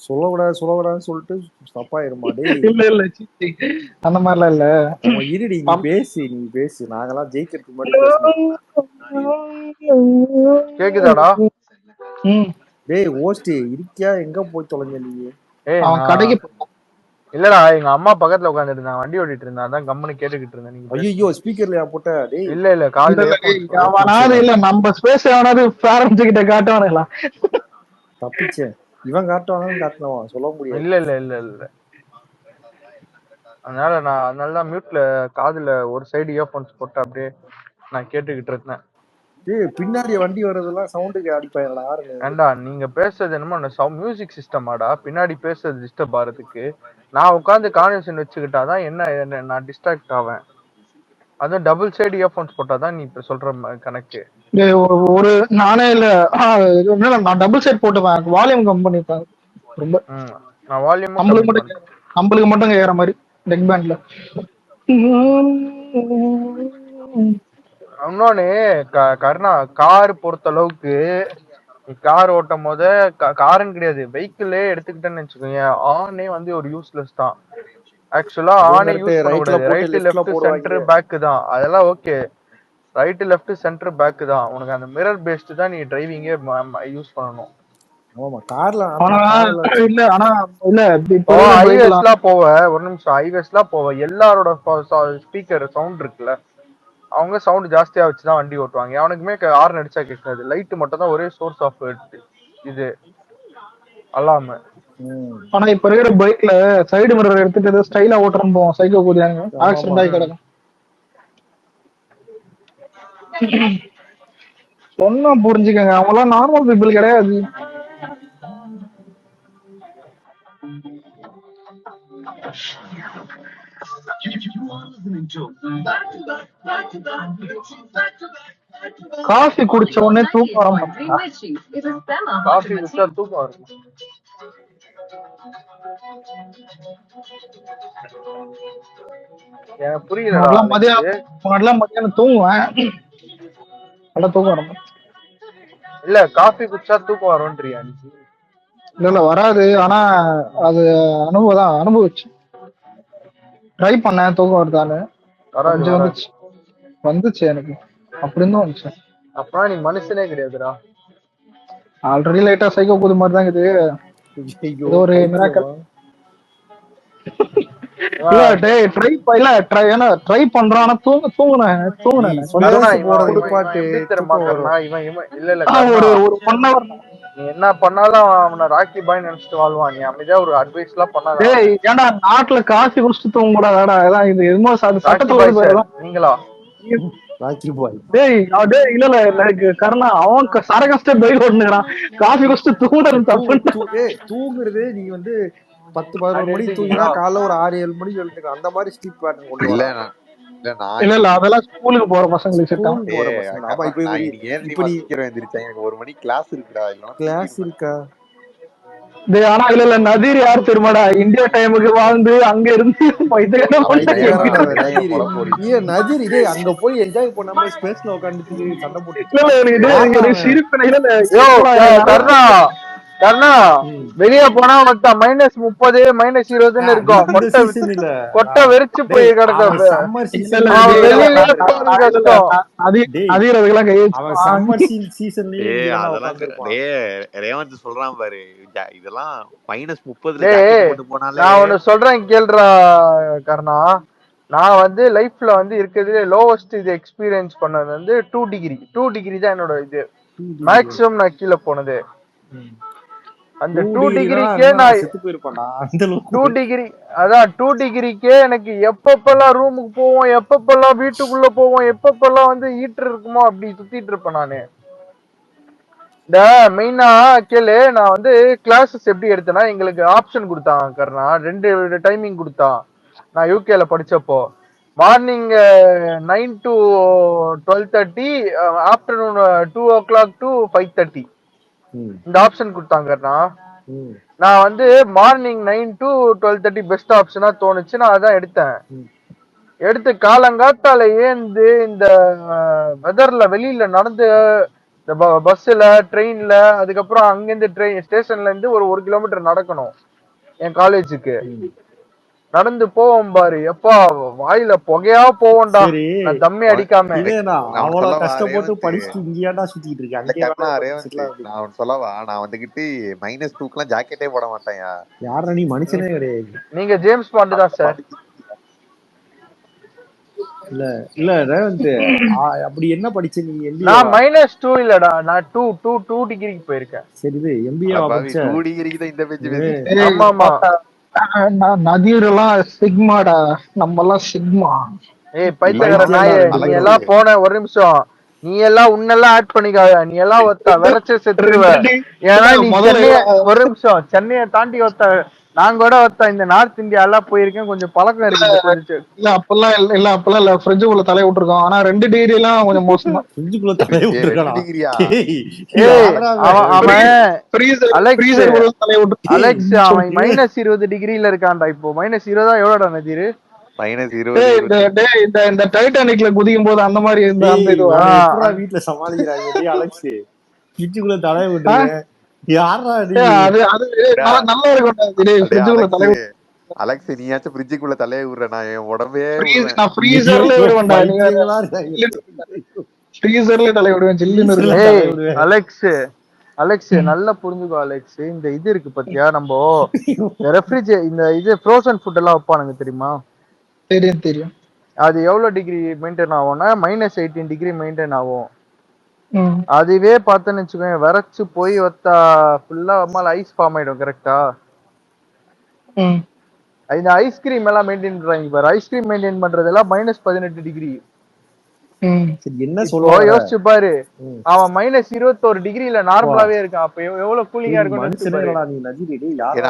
சொல்லக்கூடாதுன்னு சொல்லிட்டு தப்பாயிருமா? இல்ல அந்த மாதிரிலாம் இல்ல. இருடி, நீ பேசு. நாங்கெல்லாம் ஜெயிக்கிறதுக்கு முன்னாடி கேக்குதாடா? டேய் ஓஸ்டி இருக்கியா? எங்க போய் தொலைஞ்ச நீ? அவன் கடைக்கு இல்லடா, எங்க அம்மா பக்கத்துல உட்காந்துட்டு இருந்தாங்க, வண்டி ஓட்டிட்டு இருந்தா, அதான் கம்முன்னு கேட்டுக்கிட்டு இருந்தேன். ஐயோ ஸ்பீக்கர்லயா போட்ட? இல்ல காதுல இல்ல நம்ம ஸ்பேஸ் எவனாவது பேரண்ட்ஸ் கிட்ட காட்டுவானுங்களா? தப்பிச்சேன். இவன் காட்டுவானு சொல்ல முடியாது. இல்ல அதனாலதான் மியூட்ல காதுல ஒரு சைடு இயர்போன்ஸ் போட்டு அப்படியே நான் கேட்டுக்கிட்டு இருந்தேன். பின்னாடி வண்டி வர்றதெல்லாம் சவுண்டுக்கு அடிப்பாங்களா? ஏண்டா நீங்க பேசுறது என்னமோ மியூசிக் சிஸ்டமாடா, பின்னாடி பேசுறது டிஸ்டர்ப் ஆறதுக்கு. நான் உட்காந்து கான்வர்சேஷன் வச்சுக்கிட்டாதான் என்ன நான் டிஸ்ட்ராக்ட் ஆவேன். அதுவும் டபுள் சைடு இயர்போன்ஸ் போட்டாதான் நீ இப்ப சொல்ற கணக்கு. ஒரு நானே இல்ல நான் டபுள் சைட் போட்டுப்பேன், வால்யூம் கம் பண்ணிப்பேன் ரொம்ப. நான் வால்யூம் நம்மளுக்கு மட்டும் கேக்குற மாதிரி நெக் பேண்ட்ல. இன்னொன்னு கருணா, கார் பொறுத்த அளவுக்கு கார் ஓட்டும் போது காருன்னு கிடையாது, வெஹிக்கிளே எடுத்துக்கிட்டேன்னு வச்சுக்கோங்க, ஆனே வந்து ஒரு யூஸ்லெஸ் தான். ஆக்சுவலா ஆனே யூஸ் பண்ணக்கூடாது. ரைட் லெஃப்ட் சென்டர் பேக் தான், அதெல்லாம் okay. Right left centre back தான். உனக்கு அந்த மிரர் பேஸ்ட் தான் நீ டிரைவிங்கே யூஸ் பண்ணணும். ஹைவேஸ்லாம் போவ, ஒரு நிமிஷம், ஹைவேஸ்லாம் போவ, எல்லாரோட ஸ்பீக்கர் சவுண்ட் இருக்குல்ல, அவங்க சவுண்ட் ஜாஸ்தியா வச்சுதான் வண்டி ஓட்டுவாங்க. அவனுக்குமே ஹார்ன் அடிச்சா கேட்காது. லைட் மட்டும் தான் ஒரே சோர்ஸ் ஆஃப் இது அல்லாம. ஆனா இப்ப இருக்கிற பைக்ல சைடு மிரர் எடுத்துட்டு ஸ்டைலா ஓட்டுறோம் போவோம், சைக்கோ கூடியாங்க ஆக்சிடென்ட் ஆகி கிடக்கும். சொன்னா புரிஞ்சுக்கங்க, அவங்களாம் நார்மல் பீப்புள் கிடையாது. காஃபி குடிச்ச உடனே தூக்கம் வர மாட்டேங்குது. காஃபி குடிச்சா தூக்கம் வரும். எனக்கு புரியல. மதியானம் தூங்குவேன், நல்லா தூக்கம் வரும். இல்ல காஃபி குடிச்சா தூக்கம் வரும்ன்றியா நீ? இல்ல வராது, ஆனா அது அனுபவம் தான், அனுபவிச்சு ட்ரை பண்ணேன் தூக்கம் வருதான்னு. வந்துச்சு எனக்கு, அப்படி இருந்தும் வந்துச்சு. அப்பா நீ மனுஷனே கிடையாதுடா. ஆல்ரெடி லைட்டா சைக்கோ கூது மாதிரி தான் இது. ஒரு மிராக்கல். ட்ரை பண்றான், தூங்குனேன். நீ என்ன பண்ணாலும் அவனை ராக்கி பாய் நினைச்சிட்டு வாழ்வான். நீ அமைதியா ஒரு அட்வைஸ் எல்லாம் பண்ணாத. ஏன்டா நாட்டுல காசு குடிச்சிட்டு தூங்க கூடாதாடா? அதான் இது எதுமோ சட்டத்துல நீங்களா கருணா அவன் சரகஸ்ட பைக் ஓடுறான், காஃபி குடிச்சிட்டு தூங்குறது. நீ வந்து 10-11 மணிக்கு தூங்கினா காலைல ஒரு 6-7 மணிக்கு எழுந்துக்க, அந்த மாதிரி ஸ்லீப் பேட்டர்ன் கொண்டு வர. இல்ல அதெல்லாம் ஸ்கூலுக்கு போற பசங்களுக்கு செட் ஆகும். எனக்கு 1 மணிக்கு கிளாஸ் இருக்குடா. கிளாஸ் இருக்கா? ஆனா இல்ல நதீர் யாரு தெரியுமாடா, இந்தியா டைமுக்கு வாழ்ந்து அங்க இருந்து நதீர் இதே அங்க போய் என்ஜாய் பண்ணாம ஸ்பேஸ்ல உட்காந்துட்டு சண்டை போட்டு வெளியே போனா -30 -20 இருக்கும். கொட்டை வெறிச்சு போய் கிடக்கு. ரேவந்த் சொல்றான் பாரு, இதெல்லாம் -30 நான் ஒண்ணு சொல்றேன் கேள்றா கர்ணா. நான் வந்து லைஃப்ல வந்து இருக்கிறதுல லோவஸ்ட் இது எக்ஸ்பீரியன்ஸ் பண்ணது வந்து 2 டிகிரி தான் என்னோட இது மேக்ஸிமம். நான் கீழே போனது அந்த 2 டிகிரிக்கே நான் 2 டிகிரி, அதான் 2 டிகிரிக்கே எனக்கு எப்பப்பெல்லாம் ரூமுக்கு போவோம், எப்பப்பெல்லாம் வீட்டுக்குள்ள போவோம், எப்பப்பெல்லாம் வந்து ஹீட்டர் இருக்குமோ அப்படி சுத்திட்டு இருப்பேன் நானு. இந்த மெயினா கேளு, நான் வந்து கிளாஸஸ் எப்படி எடுத்தேன்னா, எங்களுக்கு ஆப்ஷன் கொடுத்தான் கர்ணா, 2 டைமிங் கொடுத்தான். நான் யூகேல படிச்சப்போ morning 9 to 12:30, afternoon 2 o'clock to 5:30 இந்த ஆப்ஷன் கொடுத்தாங்கண்ணா. நான் வந்து மார்னிங் 9 to 12:30 பெஸ்ட் ஆப்ஷனா தோணுச்சு, நான் அதான் எடுத்தேன். எடுத்து காலங்காத்தால ஏந்து இந்த வெதர்ல வெளியில நடந்து இந்த பஸ்ல ட்ரெயின்ல, அதுக்கப்புறம் அங்கிருந்து ட்ரெயின் ஸ்டேஷன்ல இருந்து ஒரு 1 கிலோமீட்டர் நடக்கணும் என் காலேஜுக்கு. நடந்து போவோம் பாரு, எப்பா வாயில புகையா போவோம்டா, நான் தம்மி அடிக்காம. அவ்வளவு கஷ்டப்பட்டு படிச்சுட்டு இங்கேயாண்டா சுத்திட்டு இருக்கேன். நான் சொல்லவா, நான் வந்துகிட்டு -2 ஜாக்கெட்டே போட மாட்டேன். யாரா நீ? மனுஷனே கிடையாது. நீங்க ஜேம்ஸ் பாண்ட் தான் சார். இல்ல ரேவந்த், அப்படி என்ன படிச்ச நீ? நான் -2 இல்லடா, நான் 2 டிகிரிக்கு போயிருக்கேன். சரி, இது எம்பிஏ படிச்ச 2 டிகிரிக்கு தான் இந்த பேஜ். ஆமாமா, நதீர் எல்லாம் சிக்மாடா, நம்ம எல்லாம் சிக்மா. பைத்தியக்கார நாயே, நீ எல்லாம் போன ஒரு நிமிஷம், நீ எல்லாம் உன்னெல்லாம் ஆட் பண்ணிக்காத, நீ எல்லாம் ஒத்த விரைச்சு செத்துருவ. ஏன்னா நீ ஒரு நிமிஷம் சென்னையை தாண்டி ஒத்த நான் கூட இந்த நார்த் இந்தியா எல்லாம் போயிருக்கேன், கொஞ்சம் பழக்கம் இருக்கு. கொஞ்சம் இல்ல அப்பெல்லாம் இல்ல ஃப்ரிட்ஜுக்குள்ள தலையை விட்டுருக்கோம். ஆனா 2 டிகிரி எல்லாம் கொஞ்சம் மோசம் தான். ஃப்ரிட்ஜுக்குள்ள தலையை விட்டுருக்கானா? அலெக்ஸ் அவன் -20 டிகிரில இருக்கான்டா. இப்போ -20 எவ்வளோடா நதிரு? இந்த டைட்டானிக்ல குதிக்கும் போது அந்த மாதிரி வீட்டுல சமாளிக்கிறாங்க. அலெக்ஸ் ஃப்ரிட்ஜுக்குள்ள தலையை விட்டுருங்க. அலெக்ஸ் நீயாச்சும் ஃப்ரிட்ஜுக்குள்ள தலையை விடுற, நான் என் உடம்பே அலெக்ஸ் நல்லா புரிஞ்சுக்கோ அலெக்ஸ். இந்த இது இருக்கு பாத்தியா, நம்ம இந்த இது ஃப்ரோசன் ஃபுட் எல்லாம் வைப்பானுங்க தெரியுமா? தெரியும். அது எவ்வளவு டிகிரி மெயின்டைன் ஆகும்னா -18 டிகிரி மெயின்டைன் ஆகும். அதுவே பார்த்தேன்னு வச்சுக்கோங்க, விரைச்சு போய் வத்தா ஃபுல்லா அம்மால ஐஸ் ஃபார்ம் ஆயிடும். கரெக்டா? இந்த ஐஸ்கிரீம் எல்லாம் மெயின்டைன் பண்றாங்க பாரு. ஐஸ்கிரீம் மெயின்டைன் பண்றதெல்லாம் -18 டிகிரி. என்ன சொல்ல யோசிச்சு பாரு, அவன் -21 டிகிரில நார்மலாவே இருக்கான். அப்ப எவ்வளவு கூலிங்கா இருக்கும்.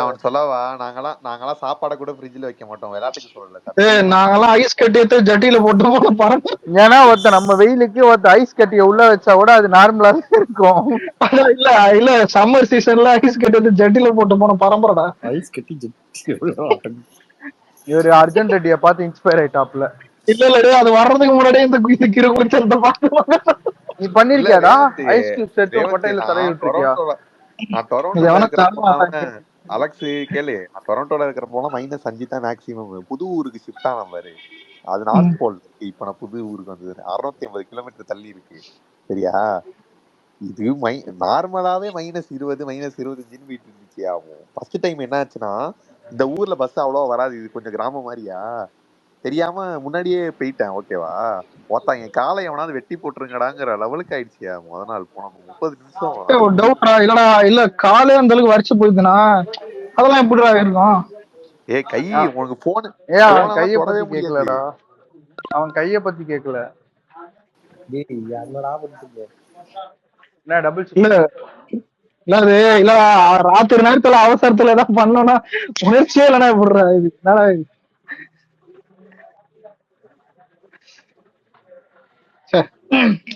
அவன் சொல்லவா, நாங்கெல்லாம் சாப்பாட கூட ஃப்ரிட்ஜ்ல வைக்க மாட்டோம், விளையாட்டுக்கு சொல்லல. நாங்கெல்லாம் ஐஸ் கட்டி எடுத்து ஜட்டியில போட்டு ஏன்னா நம்ம வெயிலுக்கு ஐஸ் கட்டிய உள்ள வச்சா கூட அது நார்மலாவே இருக்கும். இல்ல சம்மர் சீசன்ல ஐஸ் கட்டி எடுத்து ஜட்டியில போட்டு போன பரம்பரடா. ஐஸ் கட்டி இவரு அர்ஜுன் ரெட்டிய பார்த்து இன்ஸ்பயர் ஆயிட்டாப்ல. இல்ல அது வர்றதுக்கு முன்னாடியே இந்த கிருமிச்சல் பாத்துவாங்க. நீ பண்ணிருக்கியாடா? ஐஸ் கியூப்ஸ் எடுத்து கொட்டையில தடவி விட்டுருக்கியா? நான் டொரண்டோல அலெக்ஸ் கேளு, நான் டொரண்டோல இருக்கிறப்போ -5 தான் மேக்சிமம். புது ஊருக்கு ஷிஃப்ட் ஆன பாரு, அது நார்த் போல் இருக்கு. இப்ப நான் புது ஊருக்கு வந்தது 650 கிலோமீட்டர் தள்ளி இருக்கு. சரியா? இது நார்மலாவே -20 -25 போயிட்டு இருந்துச்சு. ஆகும் ஃபர்ஸ்ட் டைம் என்ன ஆச்சுன்னா, இந்த ஊர்ல பஸ் அவ்வளவா வராது, இது கொஞ்சம் கிராமம் மாதிரியா, தெரியாம முன்னாடியே போயிட்டேன். ஓகேவா? ஒருத்தாங்க காலை எவனாவது வெட்டி போட்டுருங்கடாங்கிற லெவலுக்கு ஆயிடுச்சு. முத நாள் போன 30 நிமிஷம். இல்ல காலே அந்த அளவுக்கு வரைச்சு போயிருக்குன்னா அதெல்லாம் எப்படிடா இருக்கும்? கை உனக்கு போன் அவன் கைய பத்தி கேக்கலடா. அவன் கைய பத்தி கேக்கல. இல்ல ராத்திரி நேரத்துல அவசரத்துல ஏதாவது பண்ணோம்னா உணர்ச்சியே இல்லைன்னா எப்படிடா இது?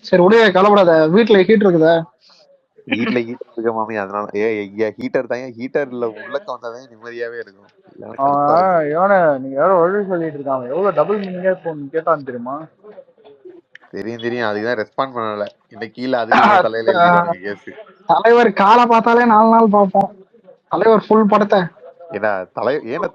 சரி உடைய கலப்படாத. வீட்டுல ஹீட் இருக்குதா? வீட்டுல ஹீட்டர் இருக்க மாமி, அதனால ஹீட்டர் தான். ஹீட்டர்ல உள்ளக்க வந்தாதான் நிம்மதியாவே இருக்கும். நீங்க யாரோ ஒழு சொல்லிட்டு இருக்காங்க. எவ்வளவு டபுள் மீனிங்கா கேட்டான்னு தெரியுமா? தெரியும். அதுதான் ரெஸ்பாண்ட் பண்ணல. இந்த கீழே அதுக்கு தலையில கேஸ். தலைவர் காலை பார்த்தாலே 4 நாள் பார்ப்போம். தலைவர் ஃபுல் படத்தை ஏன்னா